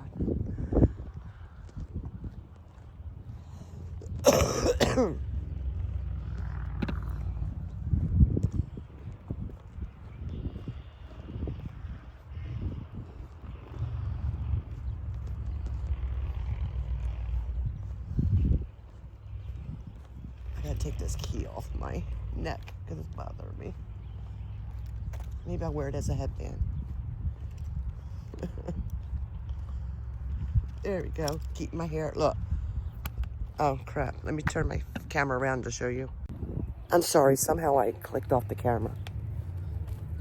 I gotta take this key off my neck because it's bothering me. Maybe I'll wear it as a headband. There we go. Keep my hair. Look. Oh, crap. Let me turn my camera around to show you. I'm sorry. Somehow I clicked off the camera.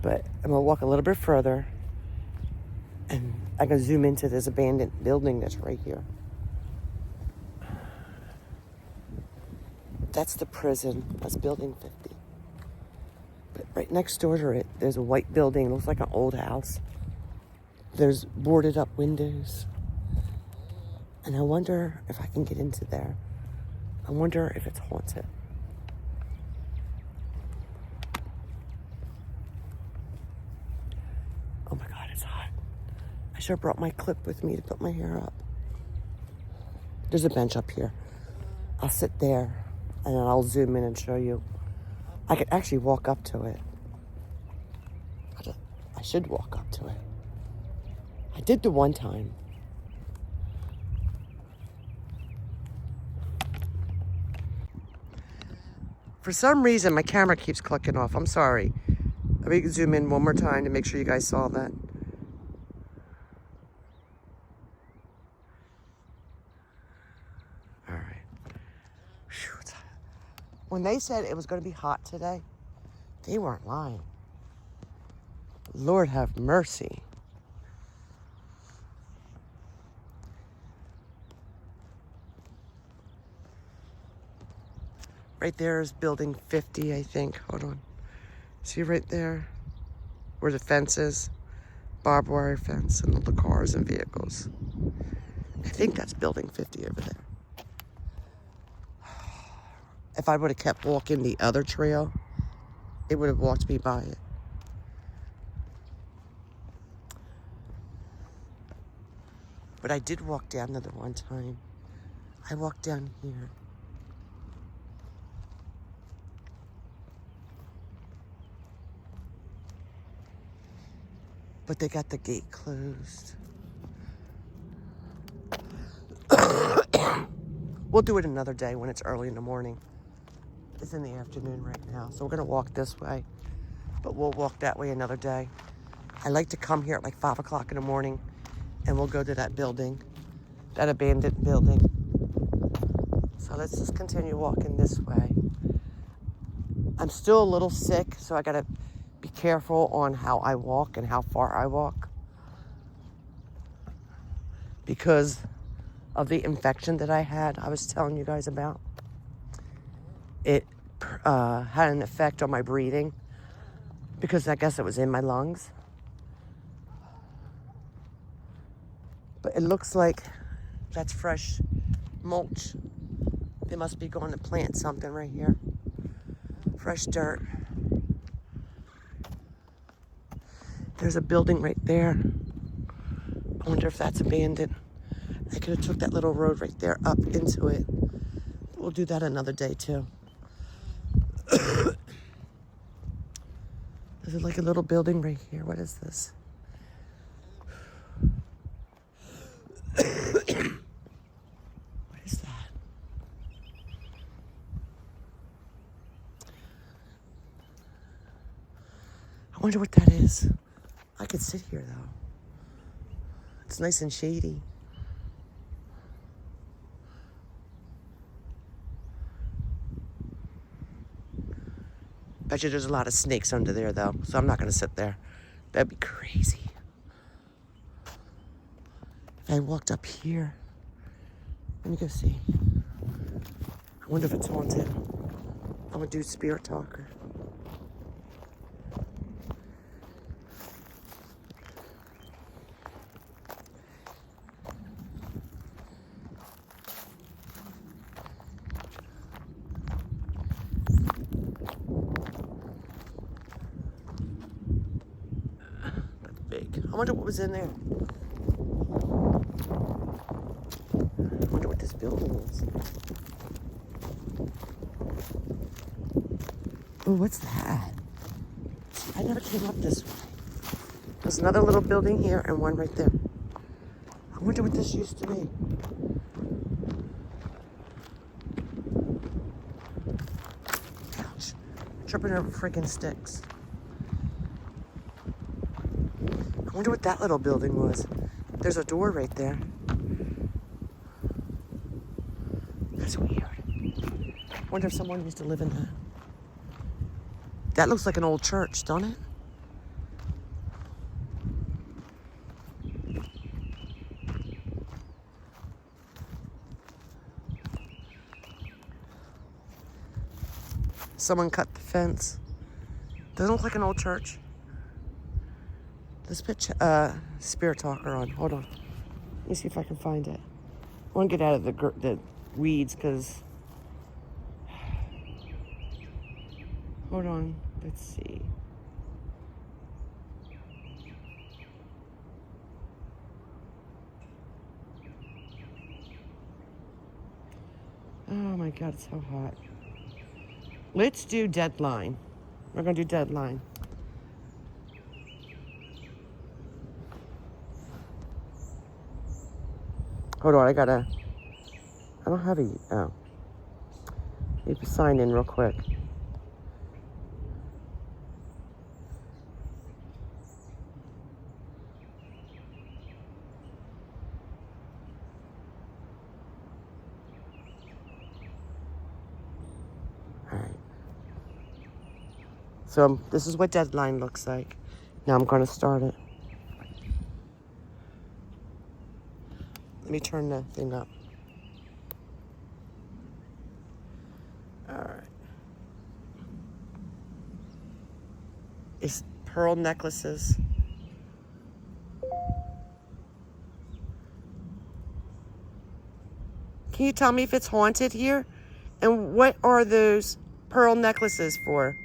But I'm going to walk a little bit further. And I can zoom into this abandoned building that's right here. That's the prison. That's building 50. But right next door to it, there's a white building. It looks like an old house. There's boarded up windows. And I wonder if I can get into there. I wonder if it's haunted. Oh my God, it's hot. I should have brought my clip with me to put my hair up. There's a bench up here. I'll sit there and then I'll zoom in and show you. I could actually walk up to it. I should walk up to it. I did the one time. For some reason, my camera keeps clicking off. I'm sorry. Let me zoom in one more time to make sure you guys saw that. All right. Whew, it's hot. When they said it was going to be hot today, they weren't lying. Lord have mercy. Right there is building 50, I think. Hold on. See right there where the fence is? Barbed wire fence and all the cars and vehicles. I think that's building 50 over there. If I would have kept walking the other trail, it would have walked me by it. But I did walk down there the one time. I walked down here. But they got the gate closed. We'll do it another day when it's early in the morning. It's in the afternoon right now, so we're gonna walk this way. But we'll walk that way another day. I like to come here at like 5 o'clock in the morning and we'll go to that building, that abandoned building. So let's just continue walking this way. I'm still a little sick, so I gotta be careful on how I walk and how far I walk because of the infection that I had, I was telling you guys about. it had an effect on my breathing because I guess it was in my lungs. But it looks like that's fresh mulch. They must be going to plant something right here. Fresh dirt. There's a building right there. I wonder if that's abandoned. I could have took that little road right there up into it. We'll do that another day too. There's like a little building right here. What is this? What is that? I wonder what that is. I could sit here though. It's nice and shady. Bet you there's a lot of snakes under there though, so I'm not gonna sit there. That'd be crazy. If I walked up here, let me go see. I wonder if it's haunted. I'm gonna do spirit talker. That's big. I wonder what was in there. I wonder what this building is. Oh, what's that? I never came up this way. There's another little building here and one right there. I wonder what this used to be. Ouch. Tripping over freaking sticks. I wonder what that little building was. There's a door right there. That's weird. I wonder if someone used to live in that. That looks like an old church, don't it? Someone cut the fence. Doesn't look like an old church. Let's put Spirit Talker on. Hold on. Let me see if I can find it. I want to get out of the weeds because... Hold on. Let's see. Oh my God, it's so hot. Let's do Deadline. We're going to do Deadline. Hold on, I don't have a... Oh. Need to sign in real quick. So this is what Deadline looks like. Now I'm going to start it. Let me turn the thing up. All right. It's pearl necklaces. Can you tell me if it's haunted here? And what are those pearl necklaces for?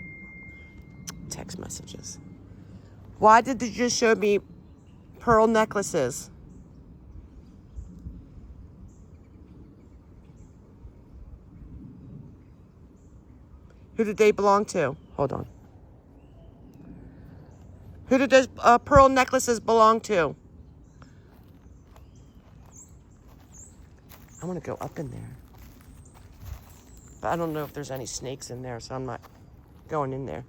Text messages. Why did you just show me pearl necklaces? Who did they belong to? Hold on. Who did those pearl necklaces belong to? I want to go up in there. But I don't know if there's any snakes in there, so I'm not going in there.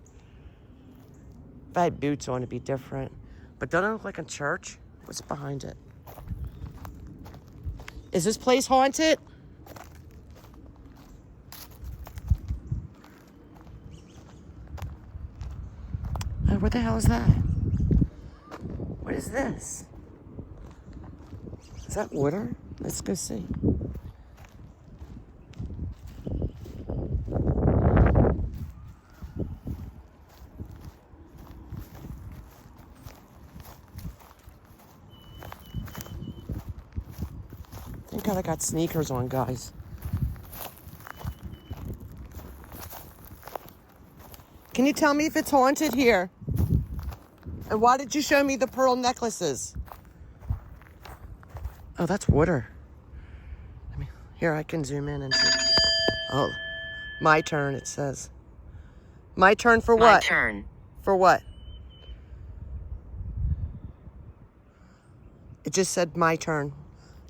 If I had boots on, it'd be different. But doesn't it look like a church? What's behind it? Is this place haunted? Oh, what the hell is that? What is this? Is that water? Let's go see. Thank God I got sneakers on, guys. Can you tell me if it's haunted here? And why did you show me the pearl necklaces? Oh, that's water. Here, I can zoom in and see. Oh, my turn, it says. My turn for what? My turn. For what? It just said my turn.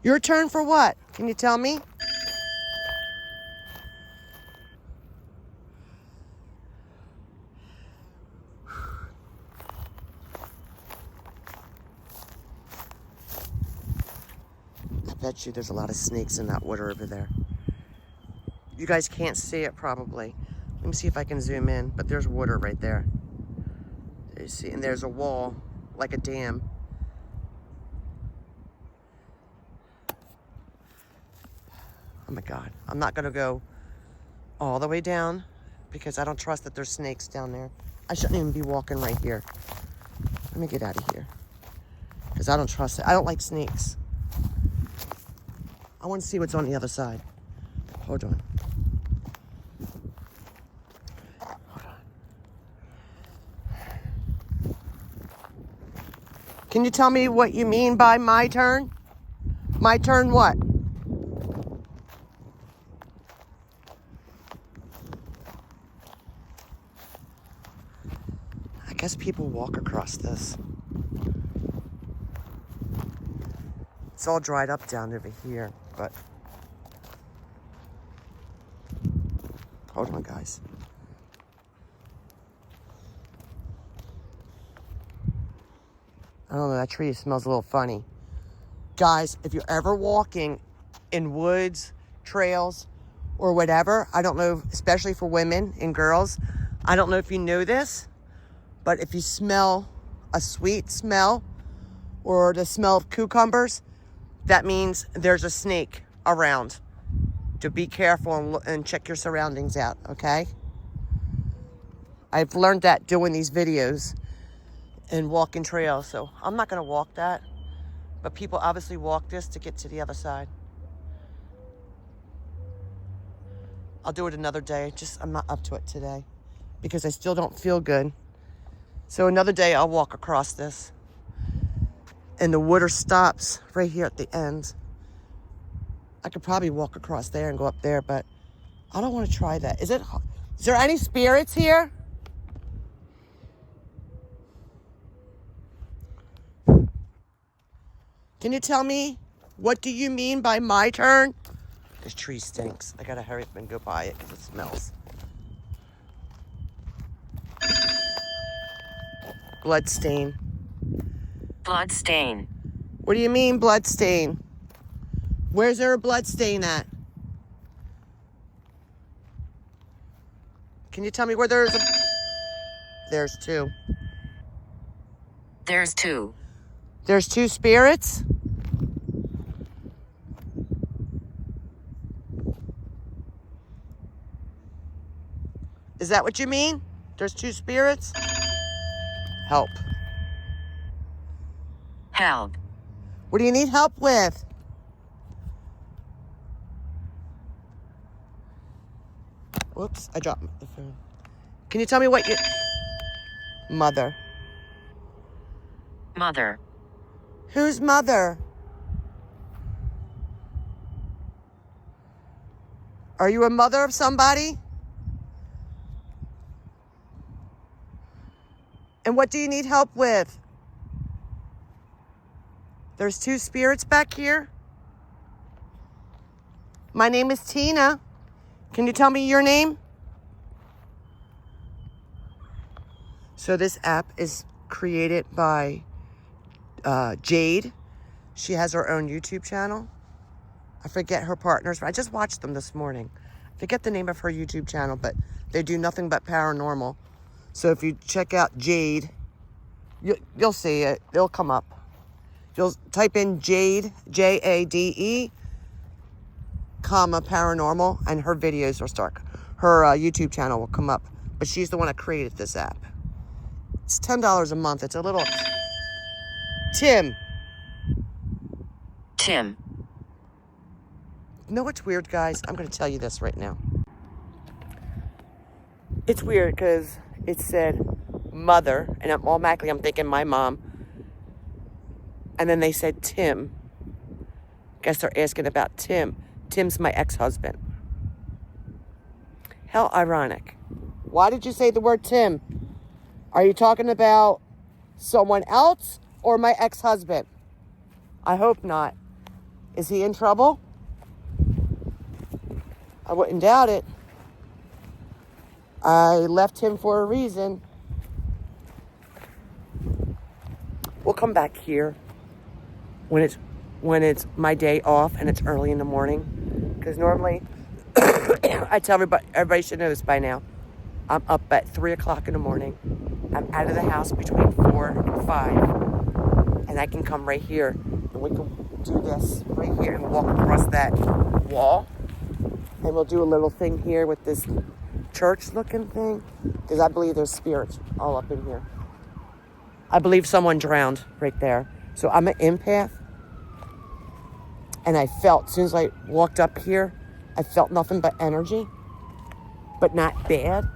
Your turn for what? Can you tell me? I bet you there's a lot of snakes in that water over there. You guys can't see it probably. Let me see if I can zoom in, but there's water right there. There you see, and there's a wall, like a dam. Oh my God, I'm not gonna go all the way down because I don't trust that there's snakes down there. I shouldn't even be walking right here. Let me get out of here because I don't trust it. I don't like snakes. I want to see what's on the other side. Hold on. Hold on. Can you tell me what you mean by my turn? My turn what? I guess people walk across this. It's all dried up down over here, but hold on, guys. I don't know, that tree smells a little funny. Guys, if you're ever walking in woods, trails, or whatever, I don't know, especially for women and girls, I don't know if you know this, but if you smell a sweet smell or the smell of cucumbers, that means there's a snake around. To be careful and check your surroundings out, okay? I've learned that doing these videos and walking trails, so I'm not gonna walk that, but people obviously walk this to get to the other side. I'll do it another day, I'm not up to it today because I still don't feel good. So another day I'll walk across this. And the water stops right here at the end. I could probably walk across there and go up there, but I don't want to try that. Is there any spirits here? Can you tell me, what do you mean by my turn? This tree stinks. I gotta hurry up and go by it because it smells. Blood stain. Blood stain. What do you mean, blood stain? Where's there a blood stain at? Can you tell me where there's a... There's two. There's two. There's two spirits? Is that what you mean? There's two spirits? Help. Help. What do you need help with? Whoops, I dropped the phone. Can you tell me what you... Mother. Mother. Whose mother? Are you a mother of somebody? And what do you need help with? There's two spirits back here. My name is Tina. Can you tell me your name? So this app is created by Jade. She has her own YouTube channel. I forget her partners. I just watched them this morning. I forget the name of her YouTube channel, but they do nothing but paranormal. So if you check out Jade, you'll see it. It'll come up. You'll type in Jade, Jade, comma, paranormal, and her videos will start. Her YouTube channel will come up. But she's the one that created this app. It's $10 a month. It's a little... Tim. Tim. You know what's weird, guys? I'm going to tell you this right now. It's weird because it said mother, and automatically I'm thinking my mom. And then they said Tim. Guess they're asking about Tim. Tim's my ex-husband. How ironic. Why did you say the word Tim? Are you talking about someone else or my ex-husband? I hope not. Is he in trouble? I wouldn't doubt it. I left him for a reason. We'll come back here when it's my day off and it's early in the morning. Because normally, I tell everybody should know this by now. I'm up at 3 o'clock in the morning. I'm out of the house between 4 and 5. And I can come right here. And we can do this right here and walk across that wall. And we'll do a little thing here with this church-looking thing. Because I believe there's spirits all up in here. I believe someone drowned right there. So I'm an empath. And I felt, as soon as I walked up here, I felt nothing but energy. But not bad.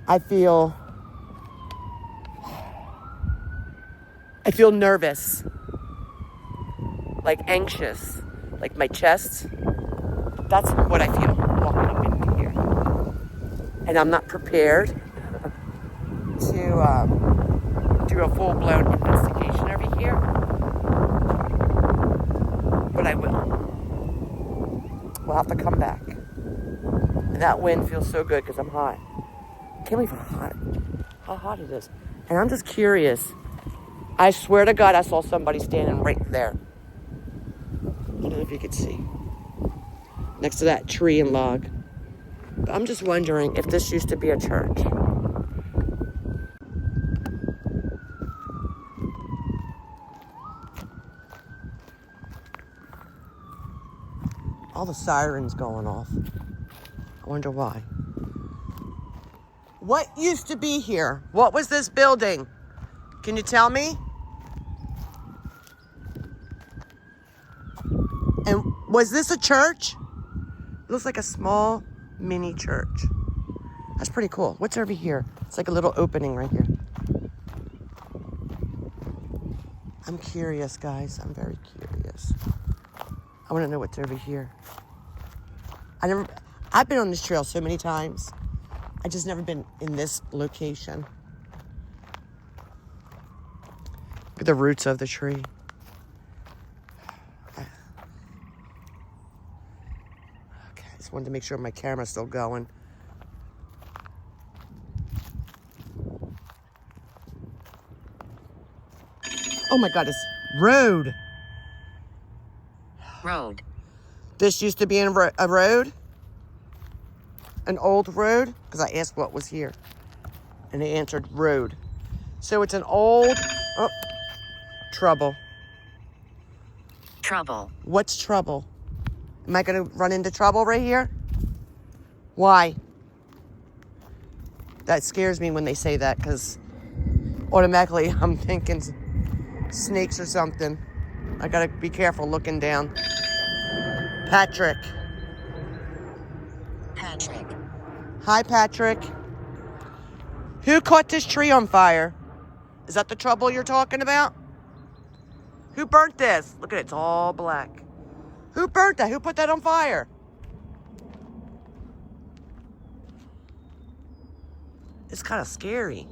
I feel nervous. Like anxious. Like my chest. That's what I feel walking up in here. And I'm not prepared to do a full-blown investigation over here. But I will. We'll have to come back. And that wind feels so good because I'm hot. I can't believe how hot it is. And I'm just curious. I swear to God, I saw somebody standing right there. I don't know if you could see. Next to that tree and log. But I'm just wondering if this used to be a church. All the sirens going off. I wonder why. What used to be here? What was this building? Can you tell me? And was this a church? It looks like a small mini church. That's pretty cool. What's over here? It's like a little opening right here. I'm curious, guys. I'm very curious. I want to know what's over here. I've been on this trail so many times. I just never been in this location. Look at the roots of the tree. Okay, I just wanted to make sure my camera's still going. Oh my God, it's road. Road. This used to be a road? An old road? Because I asked what was here. And they answered road. So it's an old... Oh, trouble. Trouble. What's trouble? Am I going to run into trouble right here? Why? That scares me when they say that because automatically I'm thinking snakes or something. I got to be careful looking down. Patrick. Patrick. Hi, Patrick. Who caught this tree on fire? Is that the trouble you're talking about? Who burnt this? Look at it, it's all black. Who burnt that? Who put that on fire? It's kind of scary.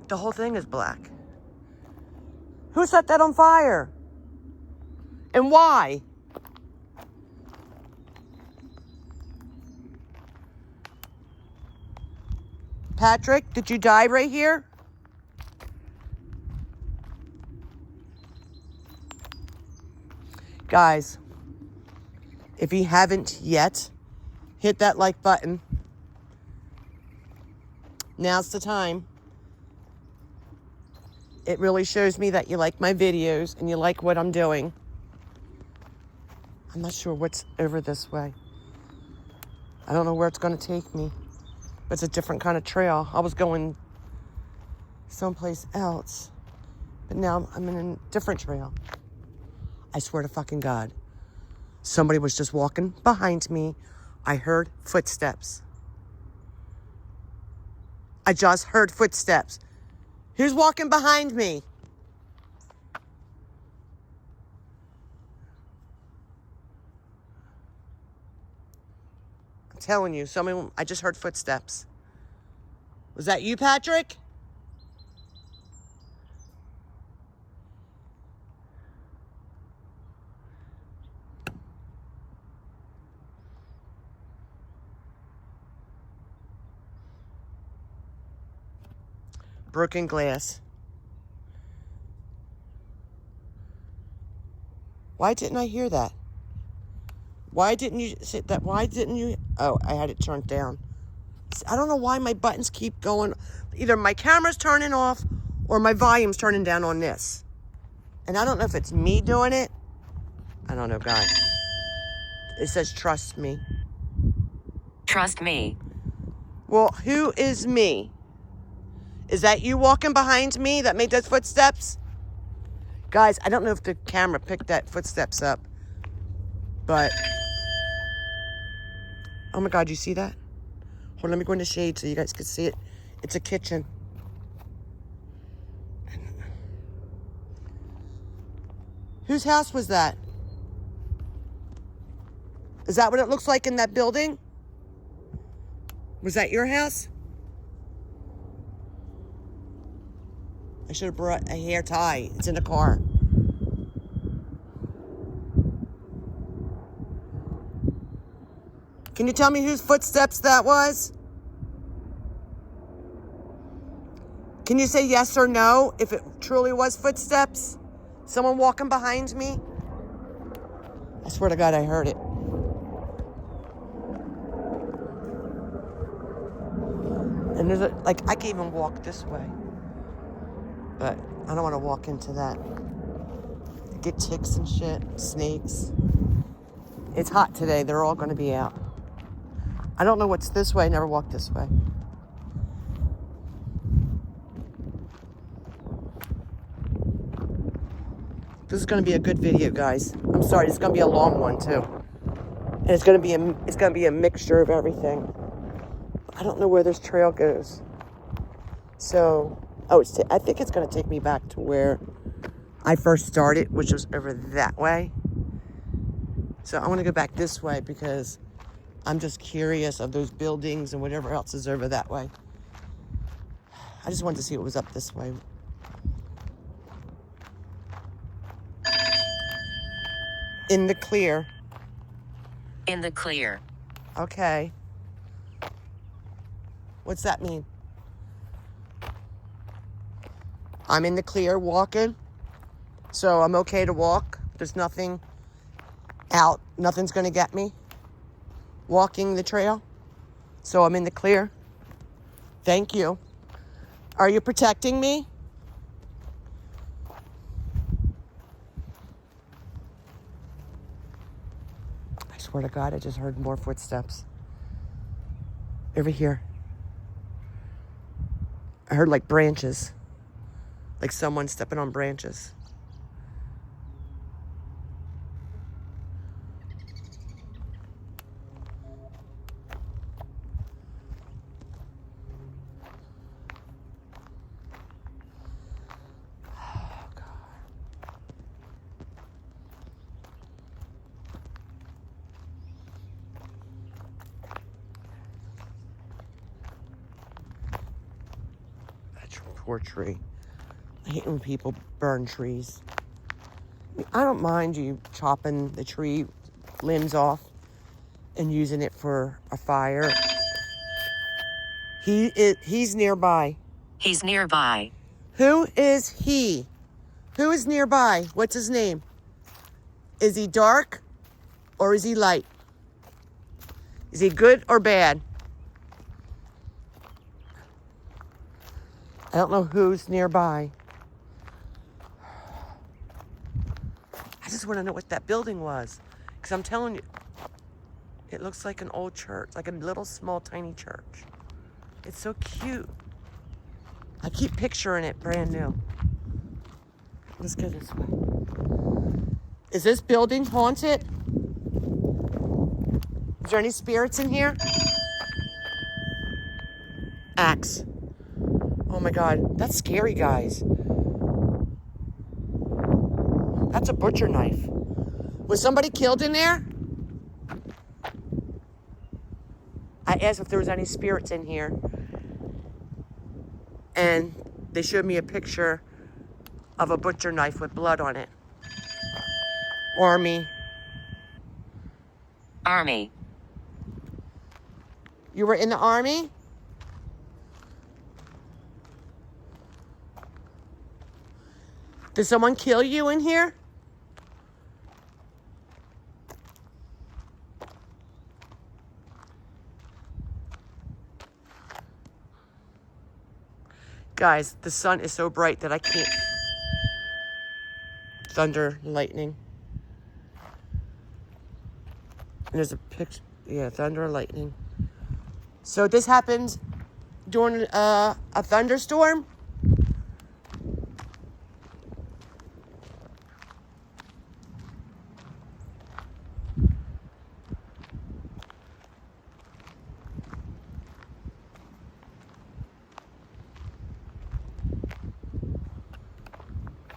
The whole thing is black. Who set that on fire? And why? Patrick, did you die right here? Guys, if you haven't yet, hit that like button. Now's the time. It really shows me that you like my videos and you like what I'm doing. I'm not sure what's over this way. I don't know where it's going to take me. But it's a different kind of trail. I was going someplace else. But now I'm in a different trail. I swear to fucking God. Somebody was just walking behind me. I heard footsteps. I just heard footsteps. Who's walking behind me? I'm telling you, I just heard footsteps. Was that you, Patrick? Broken glass. Why didn't I hear that? Why didn't you say that? Why didn't you? Oh, I had it turned down. I don't know why my buttons keep going. Either my camera's turning off or my volume's turning down on this. And I don't know if it's me doing it. I don't know, guys. It says trust me. Trust me. Well, who is me? Is that you walking behind me that made those footsteps? Guys, I don't know if the camera picked that footsteps up. But, oh my God, you see that? Hold on, let me go in the shade so you guys can see it. It's a kitchen. Whose house was that? Is that what it looks like in that building? Was that your house? I should have brought a hair tie. It's in the car. Can you tell me whose footsteps that was? Can you say yes or no if it truly was footsteps? Someone walking behind me? I swear to God, I heard it. And there's I can even walk this way. But I don't want to walk into that. Get ticks and shit, snakes. It's hot today. They're all going to be out. I don't know what's this way. I never walked this way. This is going to be a good video, guys. I'm sorry. It's going to be a long one too, and it's going to be a mixture of everything. I don't know where this trail goes. So, I think it's going to take me back to where I first started, which was over that way. So I want to go back this way because I'm just curious of those buildings and whatever else is over that way. I just wanted to see what was up this way. In the clear. In the clear. Okay. What's that mean? I'm in the clear walking. So I'm okay to walk. There's nothing out. Nothing's going to get me. Walking the trail. So I'm in the clear. Thank you. Are you protecting me? I swear to God, I just heard more footsteps. Over here. I heard like branches. Like someone stepping on branches. Poor tree. I hate when people burn trees. I don't mind you chopping the tree limbs off and using it for a fire. He's nearby. He's nearby. Who is he? Who is nearby? What's his name? Is he dark or is he light? Is he good or bad? I don't know who's nearby. I just want to know what that building was. Because I'm telling you, it looks like an old church. Like a little, small, tiny church. It's so cute. I keep picturing it brand new. Let's go this way. Is this building haunted? Is there any spirits in here? Axe. Oh my God, that's scary, guys. That's a butcher knife. Was somebody killed in there? I asked if there was any spirits in here. And they showed me a picture of a butcher knife with blood on it. Army. Army. You were in the army? Did someone kill you in here? Guys, the sun is so bright that I can't. Thunder, lightning. And there's a picture. Yeah, thunder, lightning. So this happened during a thunderstorm?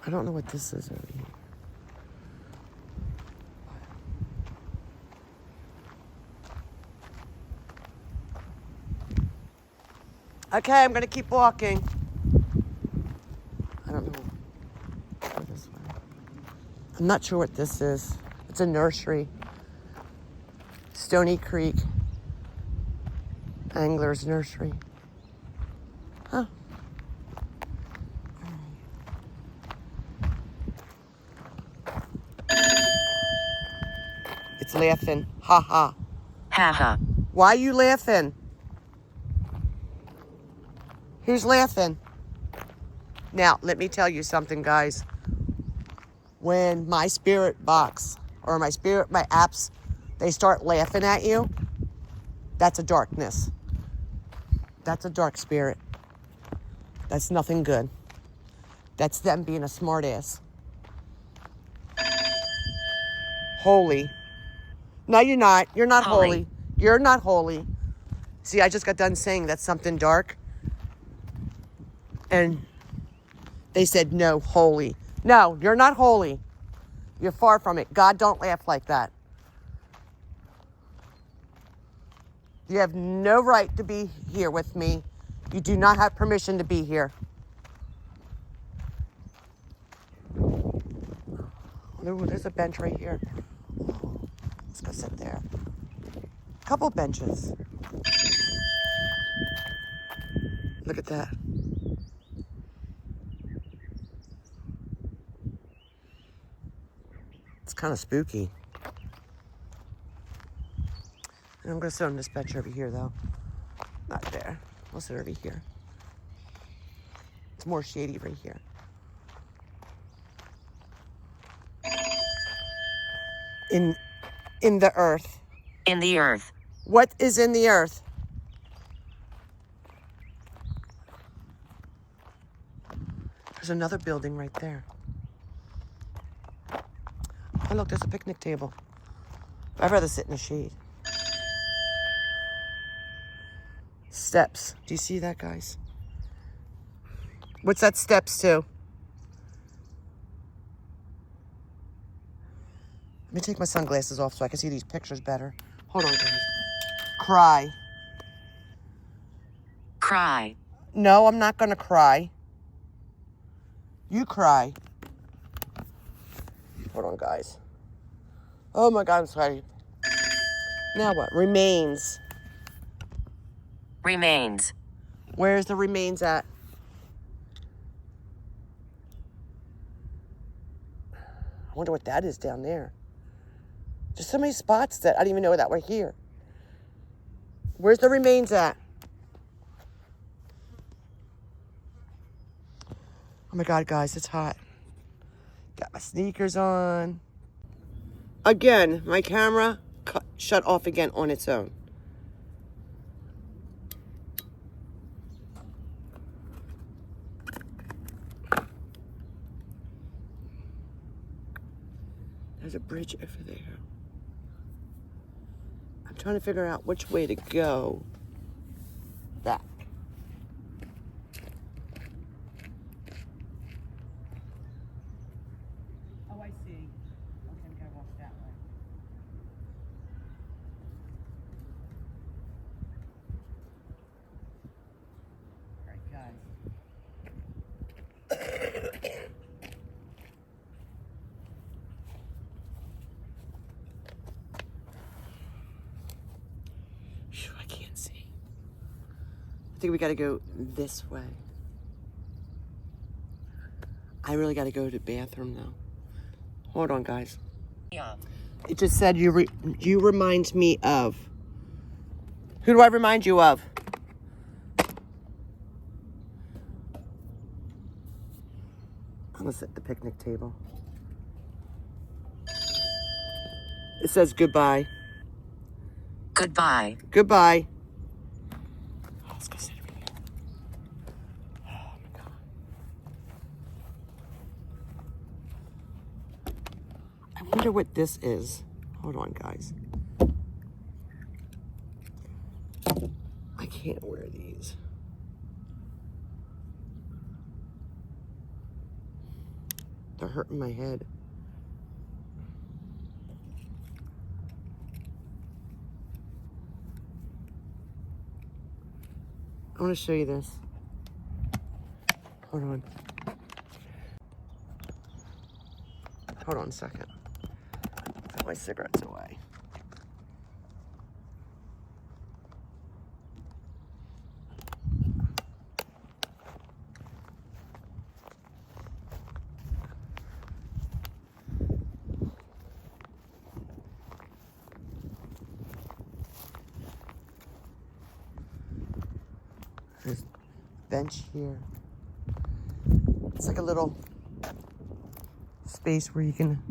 I don't know what this is over here. Okay, I'm gonna keep walking. I don't know. Go this way. I'm not sure what this is. It's a nursery. Stony Creek Angler's Nursery. Huh. It's laughing. Ha ha. Haha. Why are you laughing? Who's laughing? Now, let me tell you something, guys. When my spirit box or my apps, they start laughing at you, that's a darkness. That's a dark spirit. That's nothing good. That's them being a smart ass. Holy. No, you're not. You're not holy. You're not holy. See, I just got done saying that's something dark. And they said, no, holy. No, you're not holy. You're far from it. God don't laugh like that. You have no right to be here with me. You do not have permission to be here. Oh, there's a bench right here. Let's go sit there. Couple benches. Look at that. It's kind of spooky. And I'm going to sit on this bench over here, though. Not there. We'll sit over here. It's more shady right here. In the earth. In the earth. What is in the earth? There's another building right there. Oh, look, there's a picnic table. I'd rather sit in the shade. Steps. Do you see that, guys? What's that steps to? Let me take my sunglasses off so I can see these pictures better. Hold on, guys. Cry. Cry. No, I'm not going to cry. You cry. Hold on, guys. Oh my God, I'm sorry. Now what? Remains. Remains. Where's the remains at? I wonder what that is down there. There's so many spots that I didn't even know that were here. Where's the remains at? Oh my God, guys, it's hot. Got my sneakers on. Again, my camera shut off again on its own. There's a bridge over there. I'm I'm trying to figure out which way to go back. Oh, I see. Okay, we gotta walk that way. All right, guys. Phew, I can't see. I think we gotta go this way. I really gotta go to the bathroom though. Hold on, guys. Yeah. It just said you remind me of. Who do I remind you of? I'm gonna sit at the picnic table. It says goodbye. Goodbye. Goodbye. Oh, let's go sit over here. Oh my God. I wonder what this is. Hold on, guys. I can't wear these. They're hurting my head. I want to show you this. Hold on. Hold on a second. Put my cigarettes away. There's a bench here. It's like a little space where you can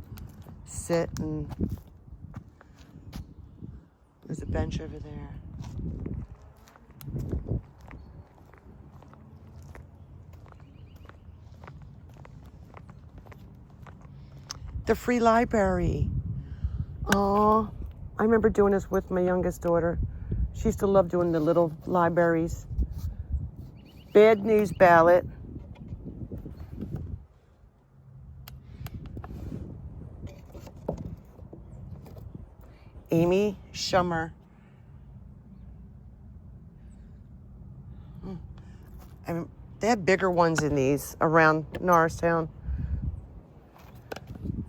sit, and there's a bench over there. The free library. Oh, I remember doing this with my youngest daughter. She used to love doing the little libraries. Bad news ballot. Amy Schumer. They have bigger ones in these around Norristown.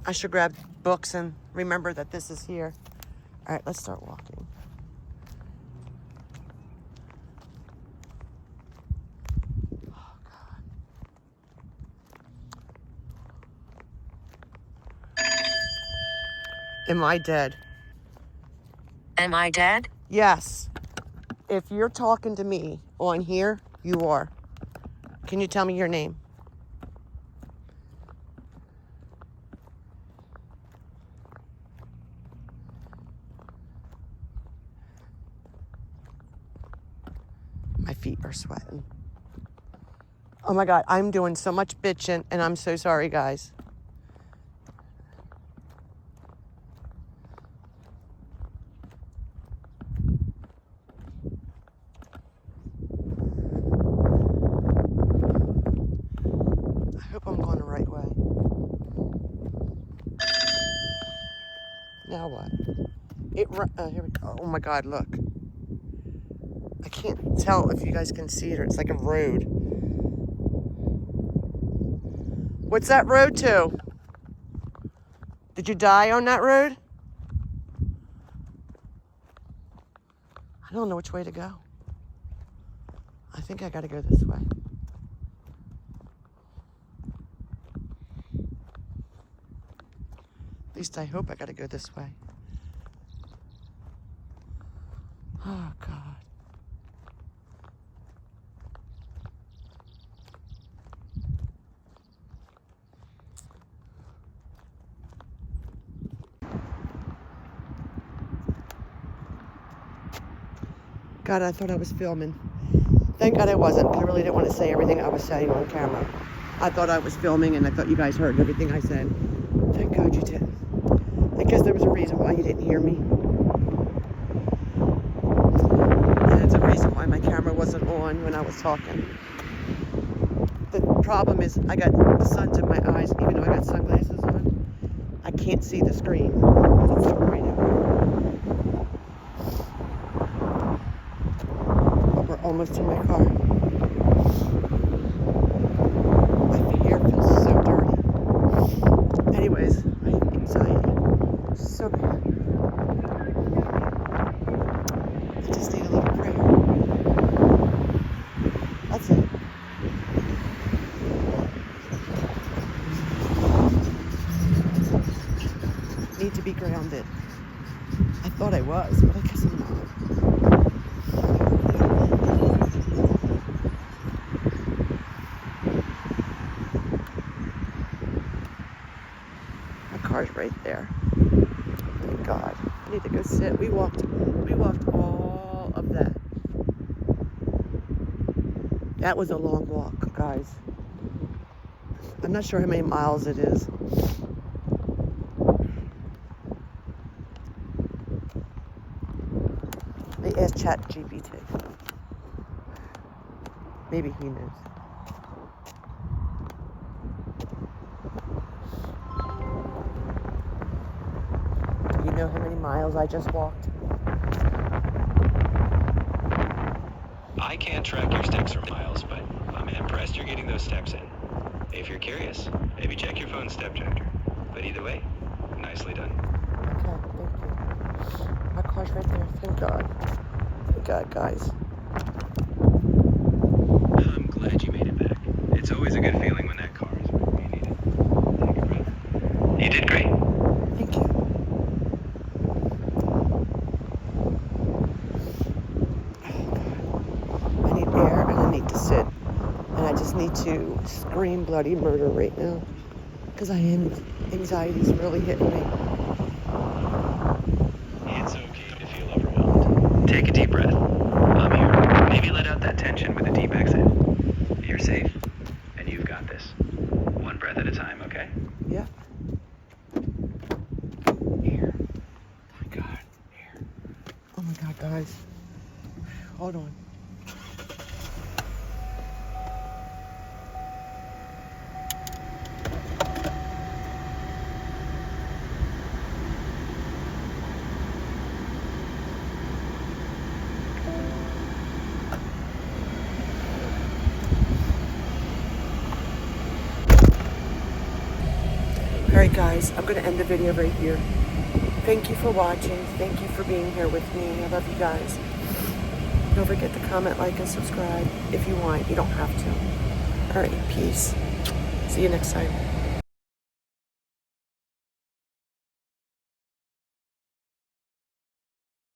I should grab books and remember that this is here. All right, let's start walking. Oh, God. Am I dead? Am I dead? Yes. If you're talking to me on here, you are. Can you tell me your name? My feet are sweating. Oh my God, I'm doing so much bitching, and I'm so sorry, guys. I hope I'm going the right way. Now what? Here we go. Oh my God, look. I can't tell if you guys can see it, or it's like a road. What's that road to? Did you die on that road? I don't know which way to go. I think I gotta go this way. At least I hope I gotta go this way. Oh, God. God, I thought I was filming. Thank God I wasn't, because I really didn't want to say everything I was saying on camera. I thought I was filming, and I thought you guys heard everything I said. Thank God you did. I guess there was a reason why you didn't hear me. was talking. The problem is I got the sun's in my eyes, even though I got sunglasses on. I can't see the screen. It's dark right now. But we're almost in my car. My hair feels so dirty. Anyways, I have anxiety. So bad. I just need a little prayer. That's it. Need to be grounded. I thought I was, but I guess I'm not. My car's right there. Thank God. I need to go sit. We walked all of that. That was a long walk, guys. I'm not sure how many miles it is. They asked ChatGBT. Maybe he knows. Do you know how many miles I just walked? I can't track your steps or miles, but I'm impressed you're getting those steps in. If you're curious, maybe check your phone's step tracker. But either way, nicely done. Okay, thank you. My car's right there. Thank God. Thank God, guys. I'm glad you made it back. It's always a good feeling when that car is where you need it. Take a breath. You did great. Thank you. I need air and I need to sit. And I just need to scream bloody murder right now. Because anxiety's really hitting me. It's okay to feel overwhelmed. Take a deep breath. I'm here. Maybe let out that tension with a deep exhale. You're safe, and you've got this. One breath at a time, okay? Yeah. Air. Oh my God. Air. Oh my God, guys. Hold on. Alright guys, I'm going to end the video right here. Thank you for watching. Thank you for being here with me. I love you guys. Don't forget to comment, like, and subscribe if you want. You don't have to. Alright, peace. See you next time.